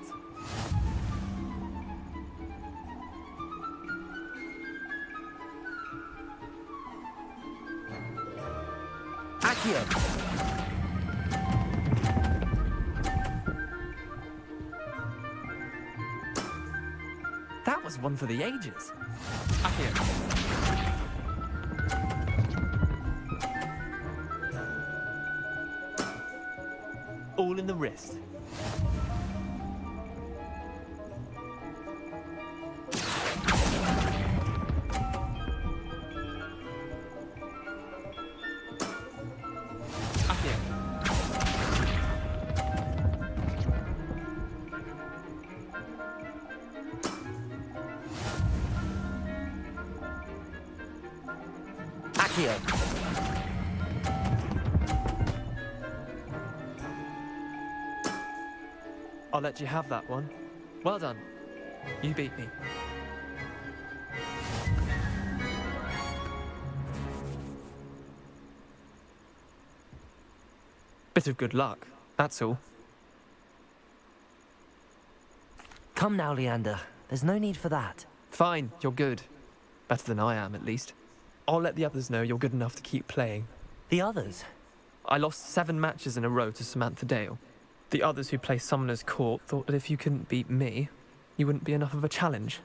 Accio! That was one for the ages. Accio. All in the wrist. Accio. I'll let you have that one. Well done. You beat me. Bit of good luck, that's all. Come now, Leander. There's no need for that. Fine, you're good. Better than I am, at least. I'll let the others know you're good enough to keep playing. The others? I lost 7 matches in a row to Samantha Dale. The others who play Summoner's Court thought that if you couldn't beat me, you wouldn't be enough of a challenge.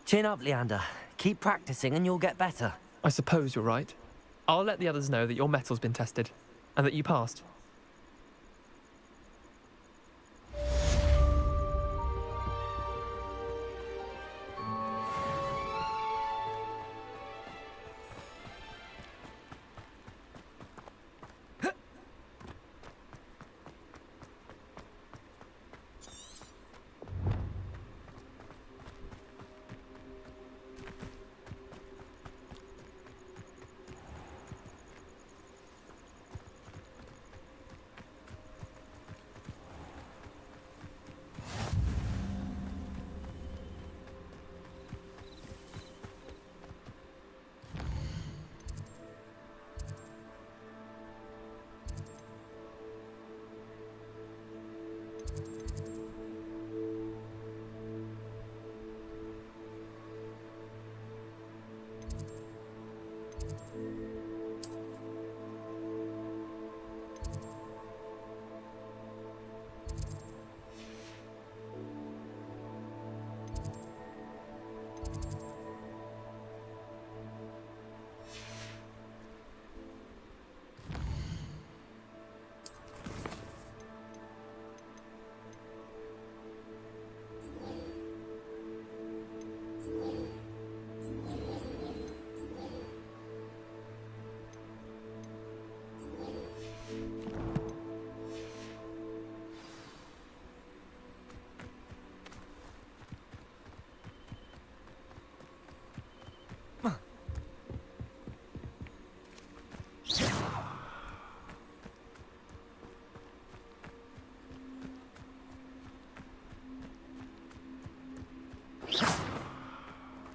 Chin up, Leander. Keep practicing and you'll get better. I suppose you're right. I'll let the others know that your metal's been tested, and that you passed.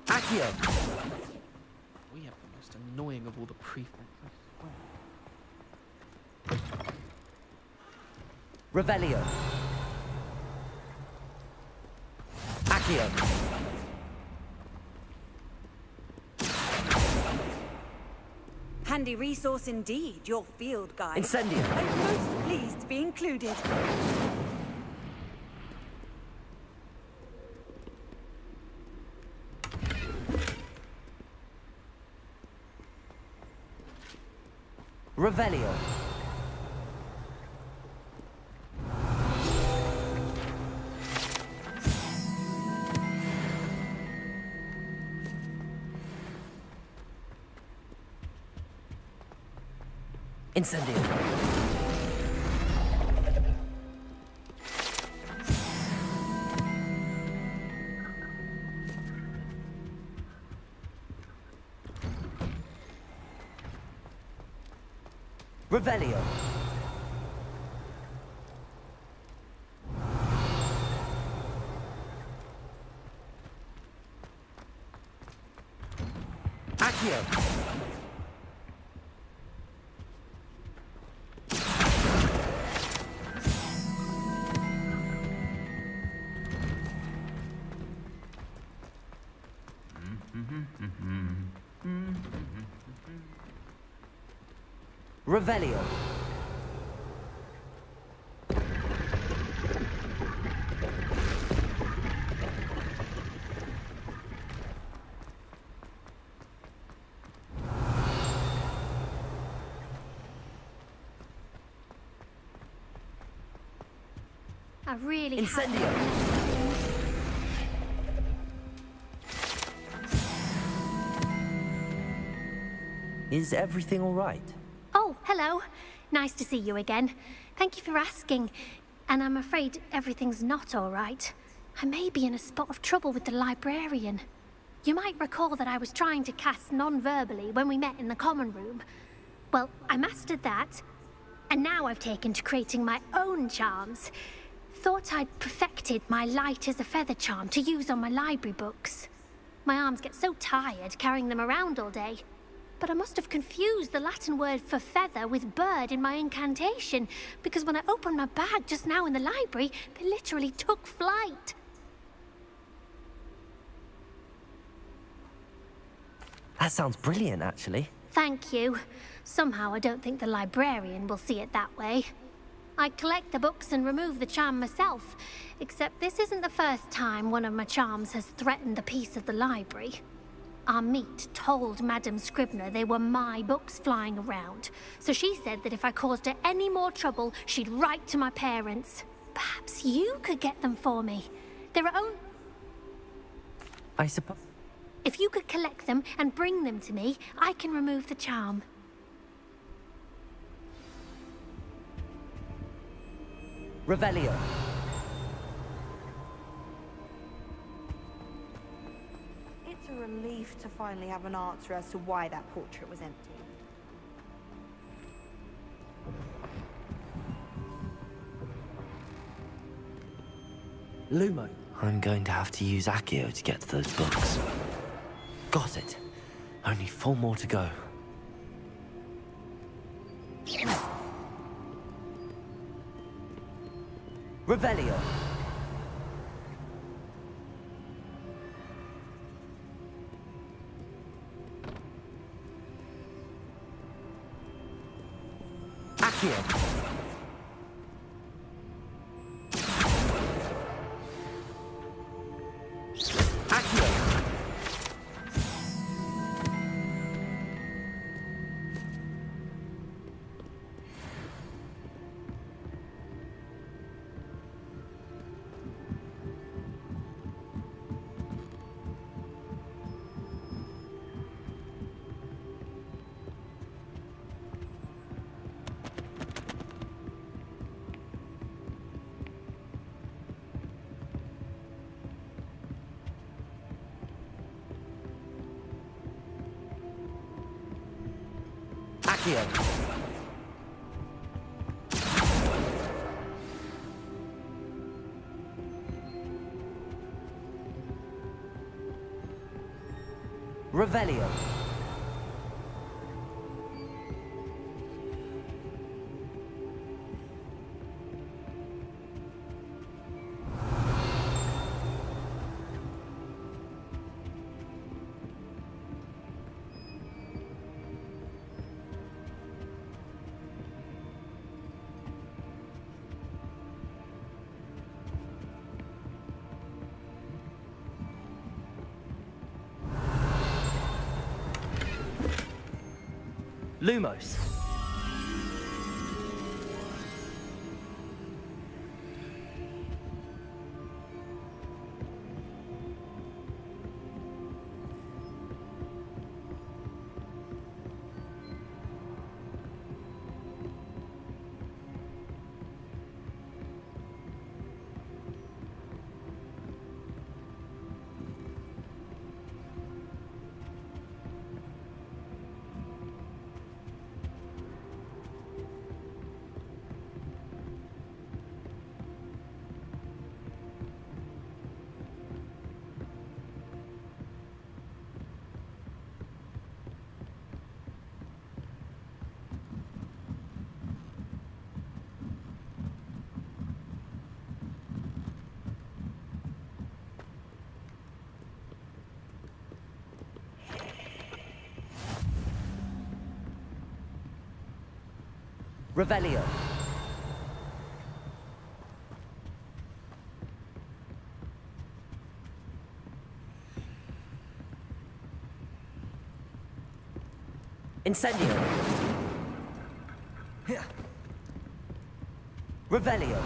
Accio! We have the most annoying of all the prefects. Revelio. Accio. Handy resource indeed, your field guide. Incendio. I'm most pleased to be included. Revelio. Incendio. Revelio. Accio. Revelio. I really Incendio. Is everything all right? Oh, hello. Nice to see you again. Thank you for asking. And I'm afraid everything's not all right. I may be in a spot of trouble with the librarian. You might recall that I was trying to cast non-verbally when we met in the common room. Well, I mastered that, and now I've taken to creating my own charms. Thought I'd perfected my light as a feather charm to use on my library books. My arms get so tired carrying them around all day. But I must have confused the Latin word for feather with bird in my incantation, because when I opened my bag just now in the library, they literally took flight. That sounds brilliant, actually. Thank you. Somehow I don't think the librarian will see it that way. I collect the books and remove the charm myself, except this isn't the first time one of my charms has threatened the peace of the library. Our meet told Madame Scribner they were my books flying around, so she said that if I caused her any more trouble, she'd write to my parents. Perhaps you could get them for me. They're own... I suppose... If you could collect them and bring them to me, I can remove the charm. Revelio. It's a relief to finally have an answer as to why that portrait was empty. Lumo. I'm going to have to use Accio to get to those books. Got it. Only 4 more to go. Revelio. Accio. Accio. Revelio. Lumos. Revelio. Incendio. Revelio.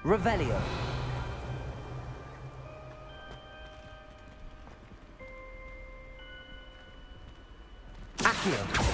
Revelio. Accio.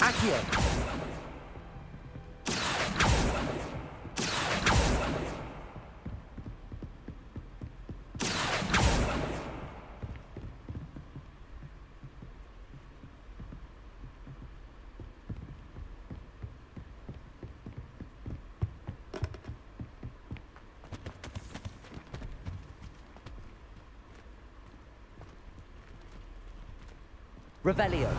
Accio. Revelio.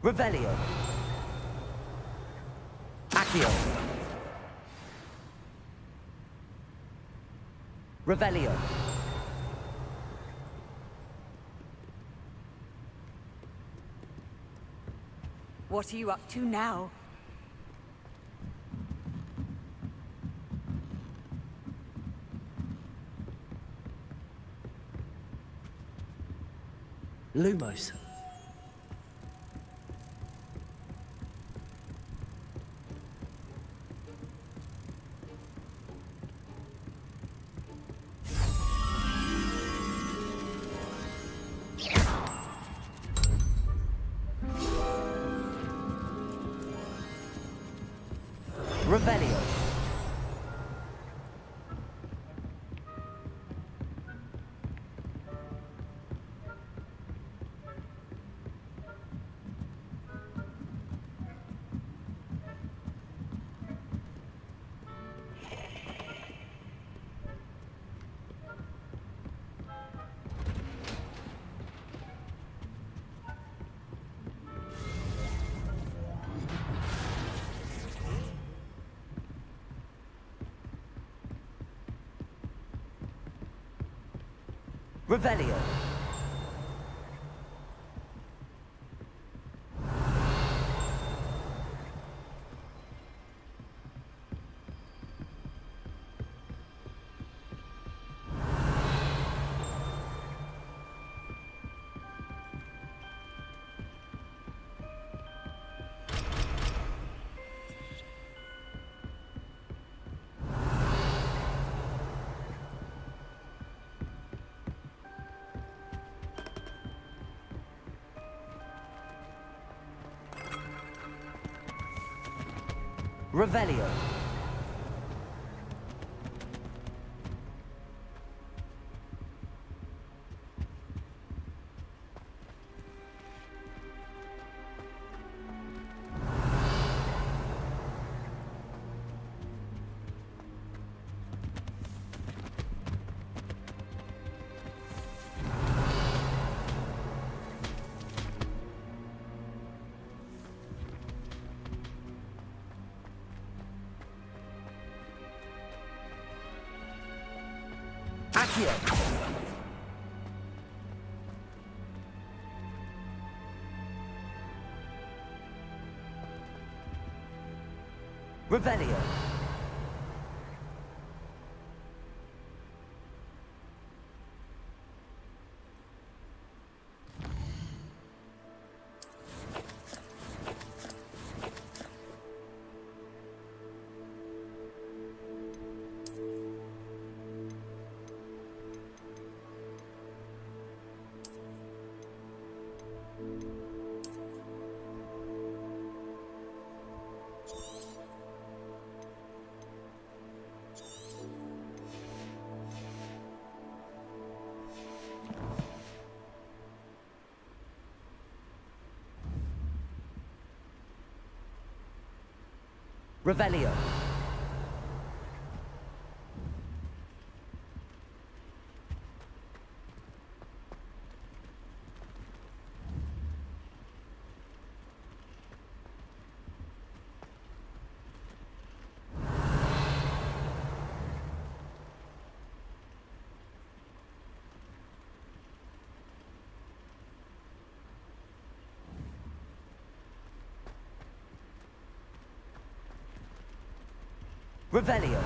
Revelio. Accio. Revelio. What are you up to now? Lumos. Revelio. Revelio. Revelio. Accio. Revelio. Revelio. Revelio.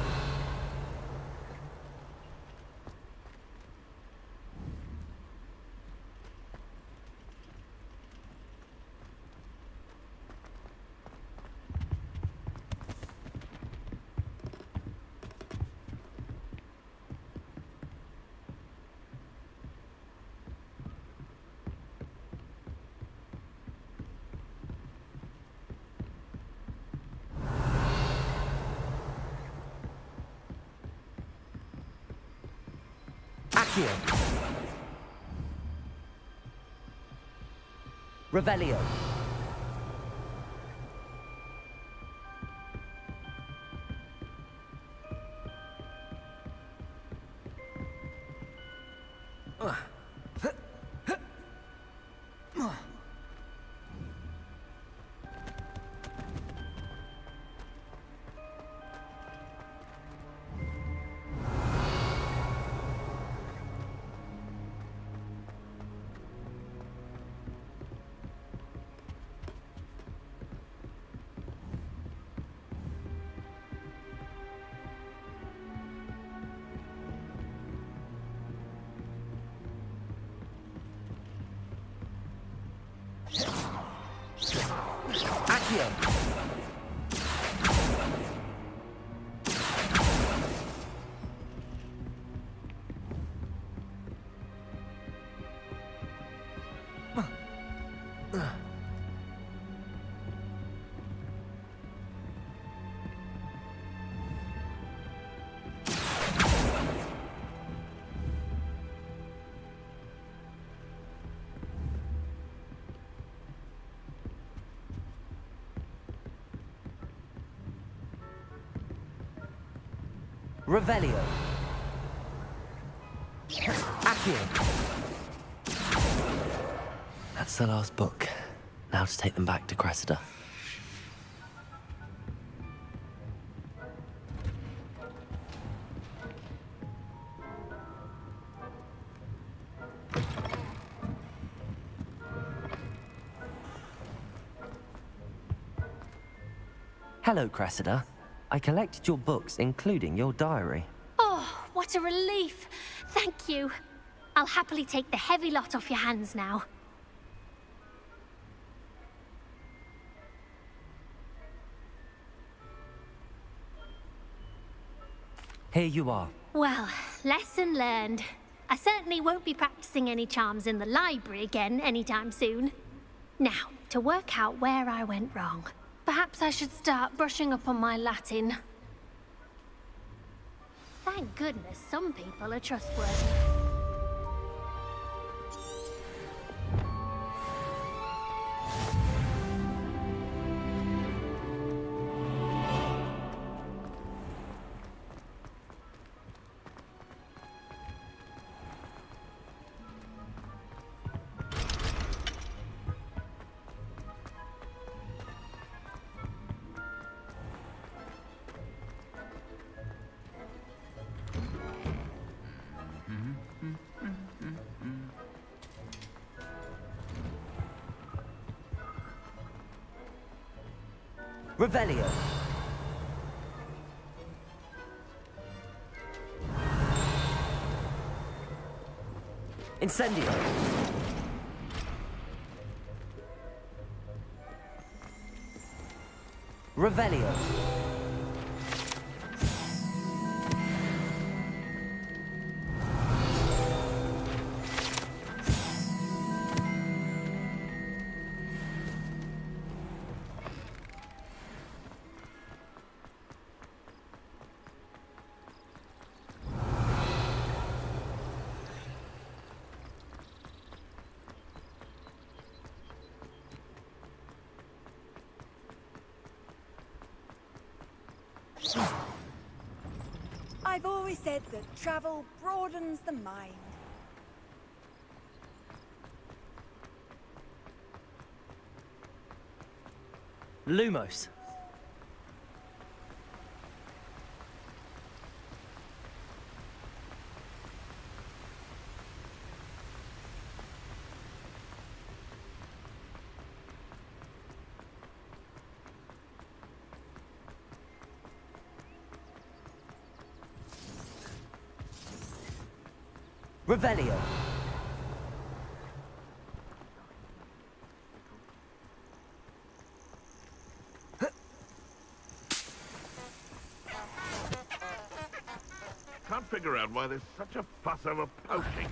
Accio. Revelio. Accio. Revelio. Accio. That's the last book. Now to take them back to Cressida. Hello, Cressida. I collected your books, including your diary. Oh, what a relief. Thank you. I'll happily take the heavy lot off your hands now. Here you are. Well, lesson learned. I certainly won't be practicing any charms in the library again anytime soon. Now, to work out where I went wrong. Perhaps I should start brushing up on my Latin. Thank goodness some people are trustworthy. Revelio. Incendio. Revelio. I've always said that travel broadens the mind. Lumos. Revelio. Can't figure out why there's such a fuss over poking.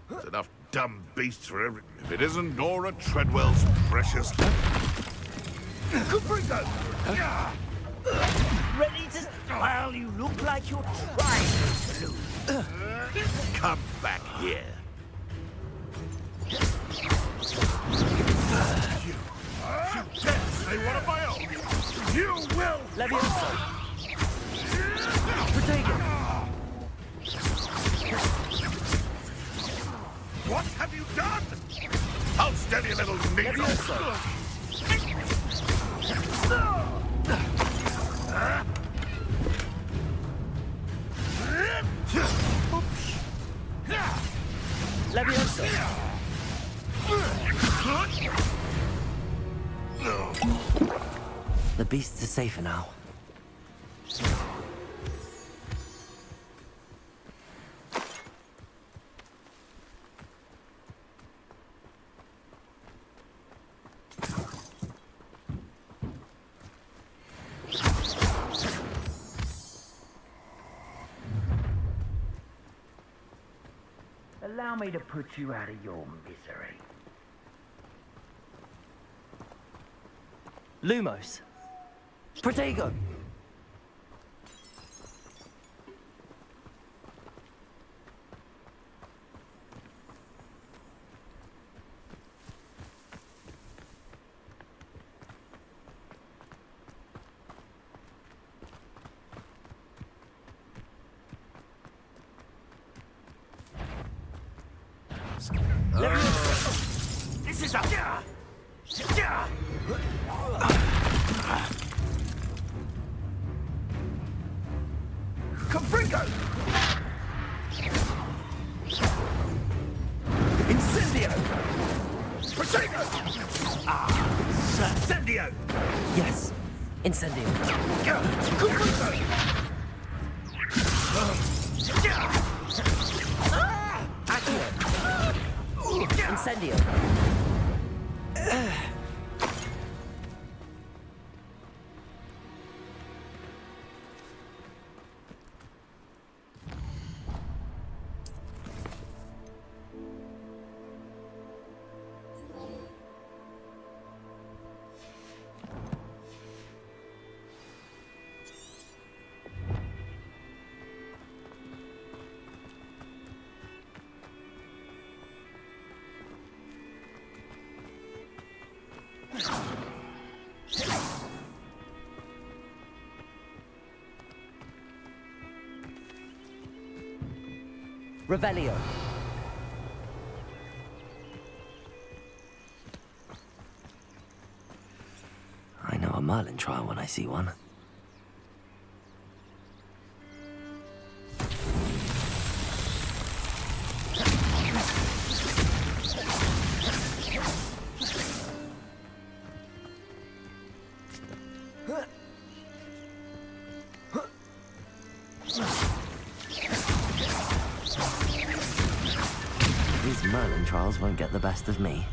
There's enough dumb beasts for every... If it isn't Nora Treadwell's precious... Caprico! Ready to... Well, you look like you're trying to lose. Come back here. You dare say one of my own! You will... Leviosa. Protego. What have you done? Hold steady, little needle. Leviosa. The beasts are safer now. Allow me to put you out of your misery. Lumos. Protego. This is a... Caprico! Incendio! Protego! Incendio! Yes. Incendio. Accio. Incendio. Revelio. I know a Merlin trial when I see one. These Merlin trials won't get the best of me.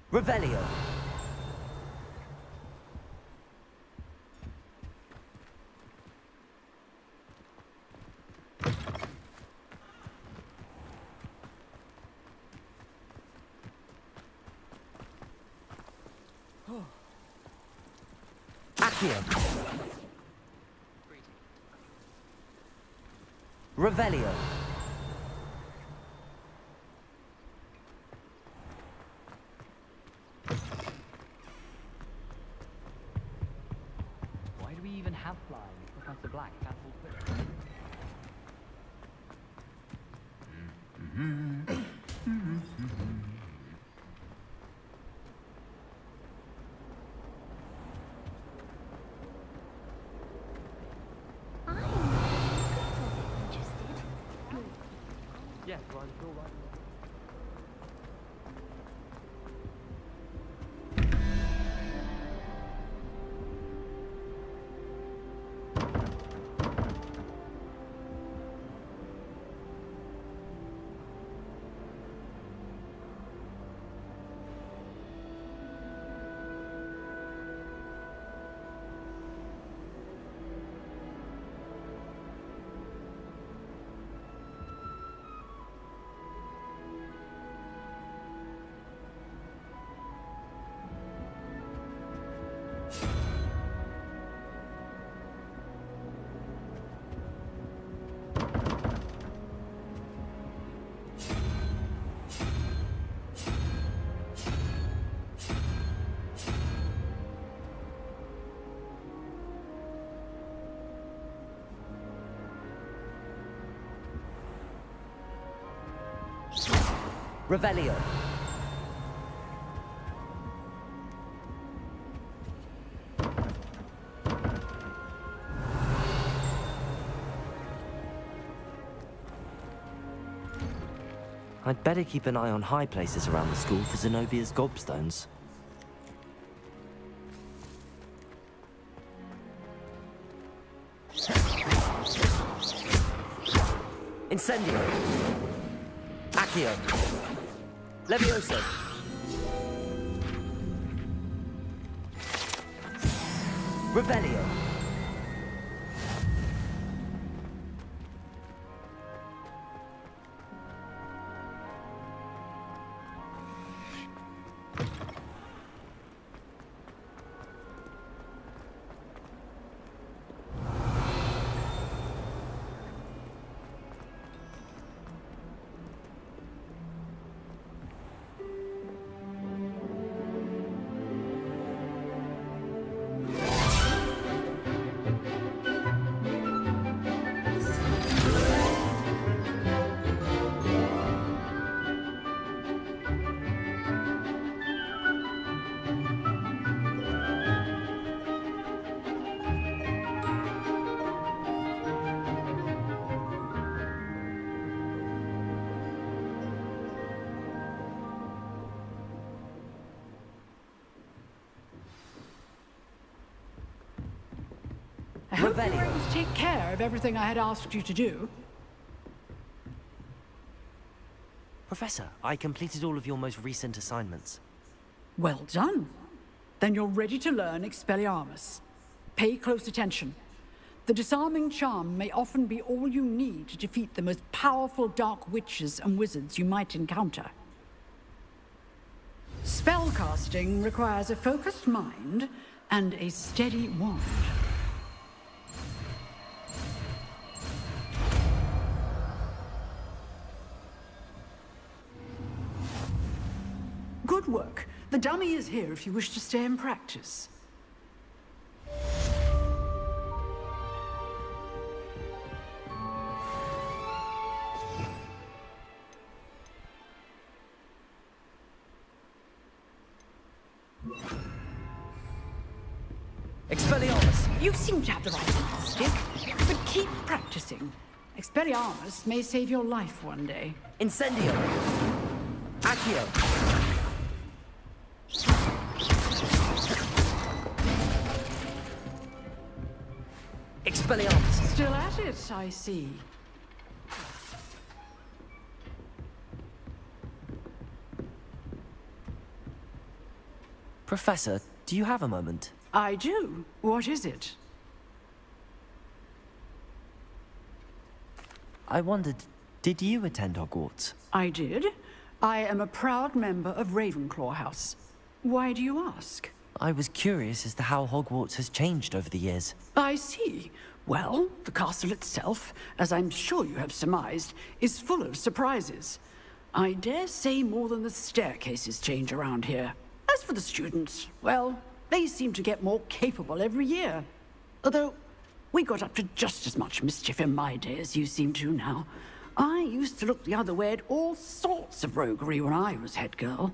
Revelio. Accio. Revelio. Why do we even have flying if Professor Black cancelled Twitter? Yes, well, I'm still right. Revelio. I'd better keep an eye on high places around the school for Zenobia's gobstones. Incendio. Accio. Levioso. Revelio. I hope you were able to take care of everything I had asked you to do. Professor, I completed all of your most recent assignments. Well done. Then you're ready to learn Expelliarmus. Pay close attention. The disarming charm may often be all you need to defeat the most powerful dark witches and wizards you might encounter. Spellcasting requires a focused mind and a steady wand. Good work. The dummy is here if you wish to stay and practice. Expelliarmus! You seem to have the right stick, but keep practicing. Expelliarmus may save your life one day. Incendio! Accio! Expelliarmus! Still at it, I see. Professor, do you have a moment? I do. What is it? I wondered, did you attend Hogwarts? I did. I am a proud member of Ravenclaw House. Why do you ask? I was curious as to how Hogwarts has changed over the years. I see. Well, the castle itself, as I'm sure you have surmised, is full of surprises. I dare say more than the staircases change around here. As for the students, well, they seem to get more capable every year. Although, we got up to just as much mischief in my day as you seem to now. I used to look the other way at all sorts of roguery when I was head girl.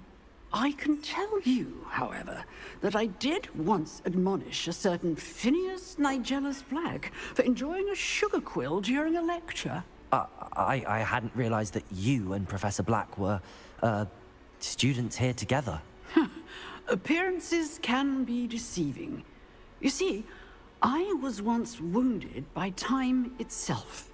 I can tell you, however, that I did once admonish a certain Phineas Nigellus Black for enjoying a sugar quill during a lecture. I hadn't realized that you and Professor Black were, students here together. Appearances can be deceiving. You see, I was once wounded by time itself.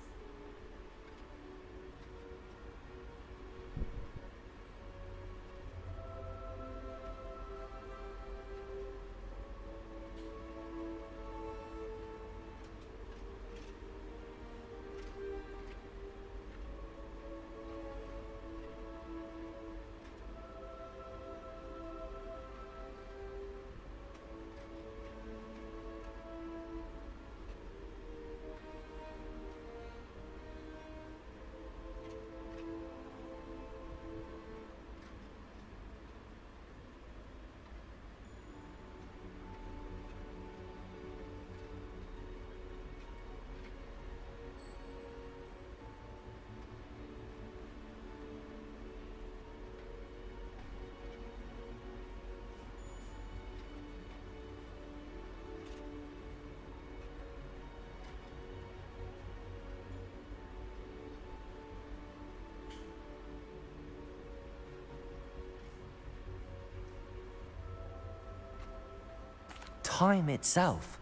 time itself.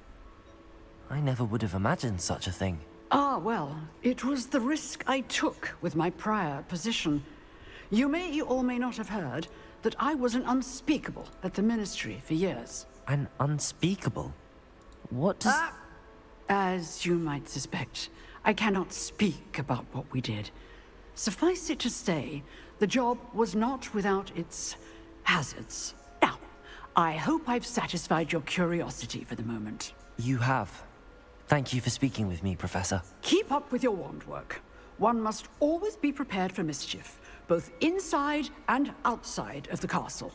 I never would have imagined such a thing. Ah, well, it was the risk I took with my prior position. You may or may not have heard that I was an unspeakable at the Ministry for years. An unspeakable? What does... As you might suspect, I cannot speak about what we did. Suffice it to say, the job was not without its hazards. Now, I hope I've satisfied your curiosity for the moment. You have. Thank you for speaking with me, Professor. Keep up with your wand work. One must always be prepared for mischief, both inside and outside of the castle.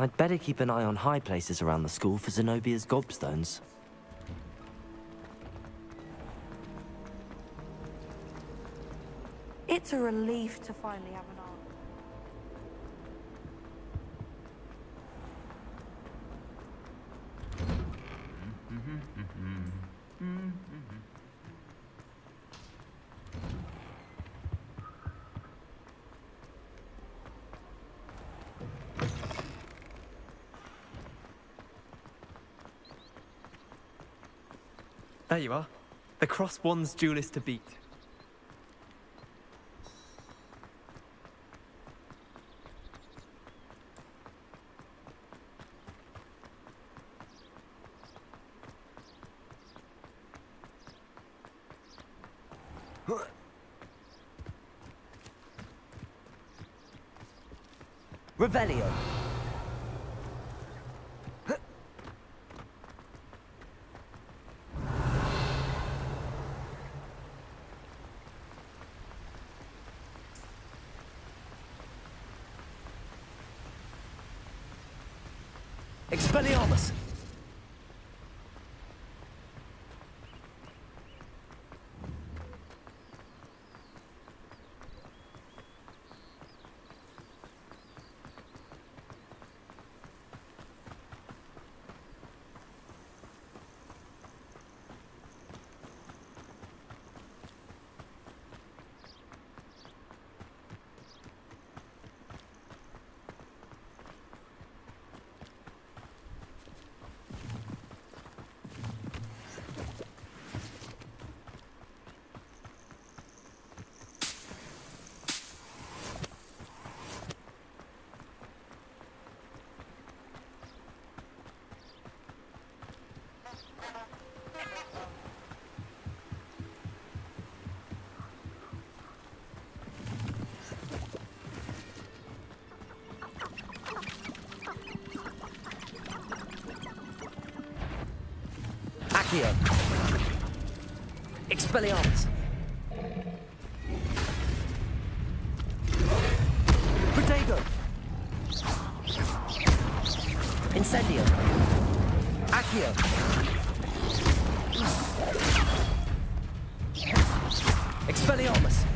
I'd better keep an eye on high places around the school for Zenobia's gobstones. It's a relief to finally have an answer. There you are. The Cross Wands duelist to beat. Revelio. Expelliarmus! Accio. Expelliarmus. Protego. Incendio. Accio. Expelliarmus.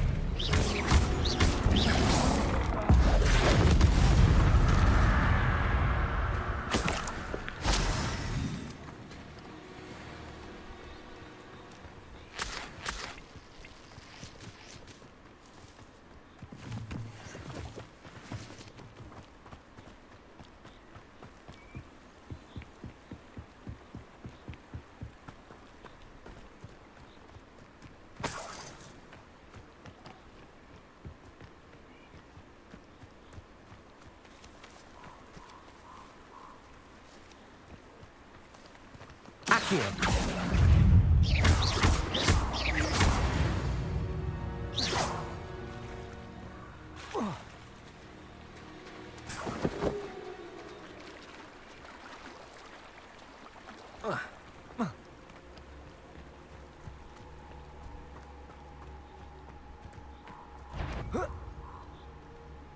Accio.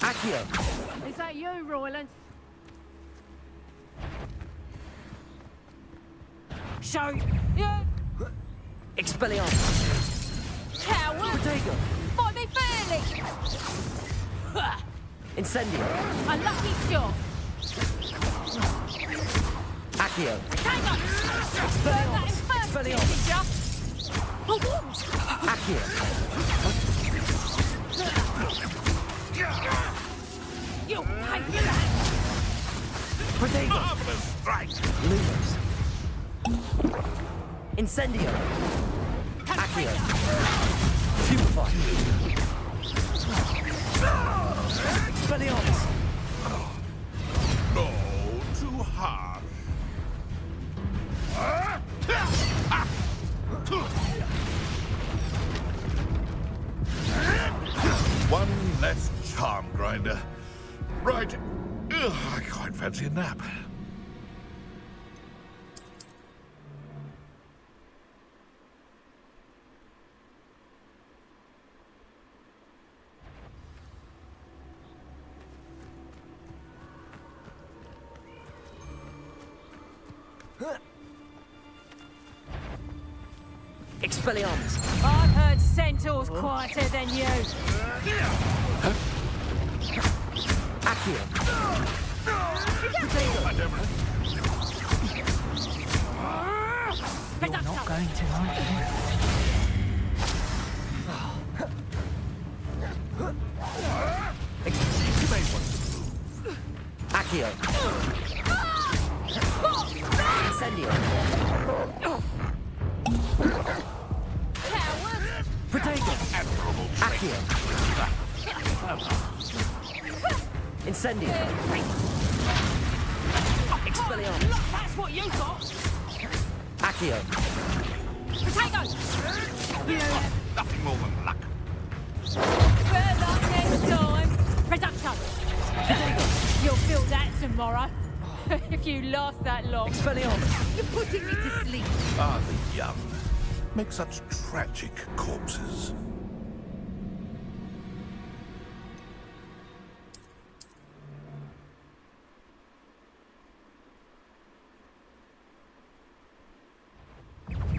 Accio. Is that you, Royland? Show you! Expelliarmus. Coward! Protego. Fight me fairly! Incendio. A lucky shot! Accio. Tango! Expelliarmus. Expelliarmus. Accio. You pay for that! Protego. Marvelous strike! Lumos. Incendio. Accio. Stupefy. Expelliarmus. No, too harsh. One less charm grinder. Right. Ugh, I quite fancy a nap. Expelliarmus. I've heard centaurs quieter than you. Accio. You're not going to like it. Accio. Incendio. Protego. Accio. Incendio. Expelliarmus. That's what you got! Accio. Potato! Nothing more than luck. Good luck next time! Reducto! You'll feel that tomorrow. If you last that long. Expelliarmus. You're putting me to sleep. Ah, the young make such tragic corpses.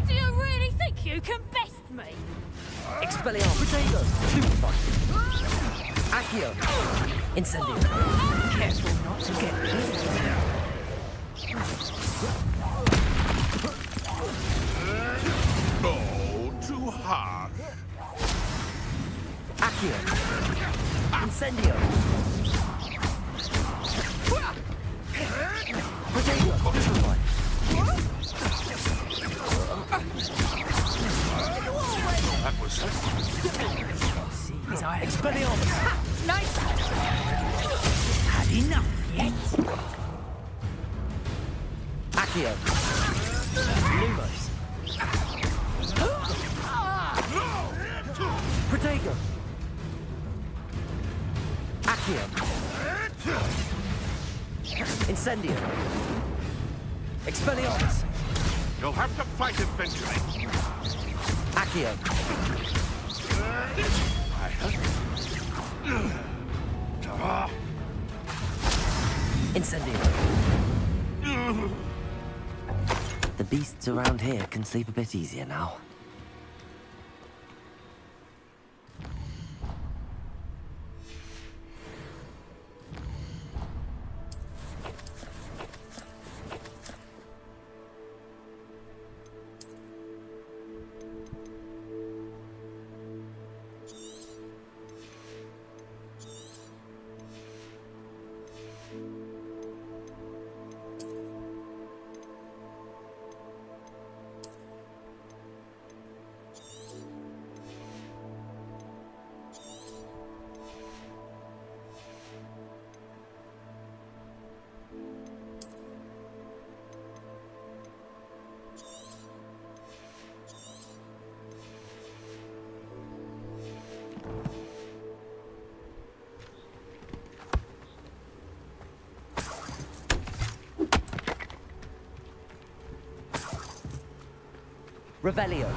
Do you really think you can best me? Expelliarmus. Protego. Stupefy. Accio. Incendio. Careful not to get hit. No, too harsh. Accio. Incendio. Protego. Stupefy. That was Expelliarmus. Nice! Had enough yet? Accio. Lumos. Protego. Accio. Incendio. Expelliarmus. You'll have to fight eventually. Accio. Incendio. The beasts around here can sleep a bit easier now. Revelio.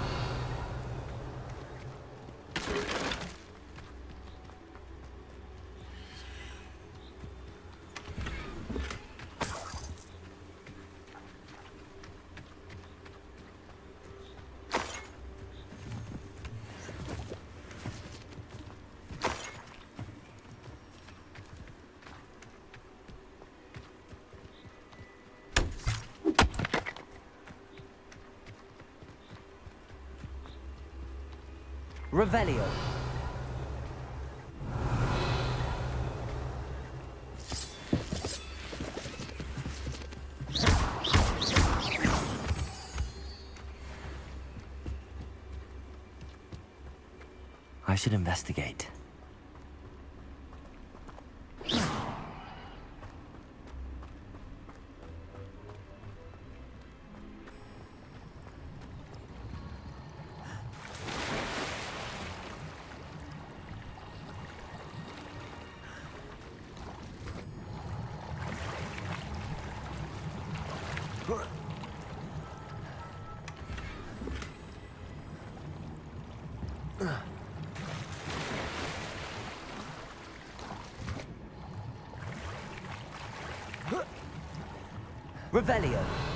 Revelio. I should investigate. Revelio.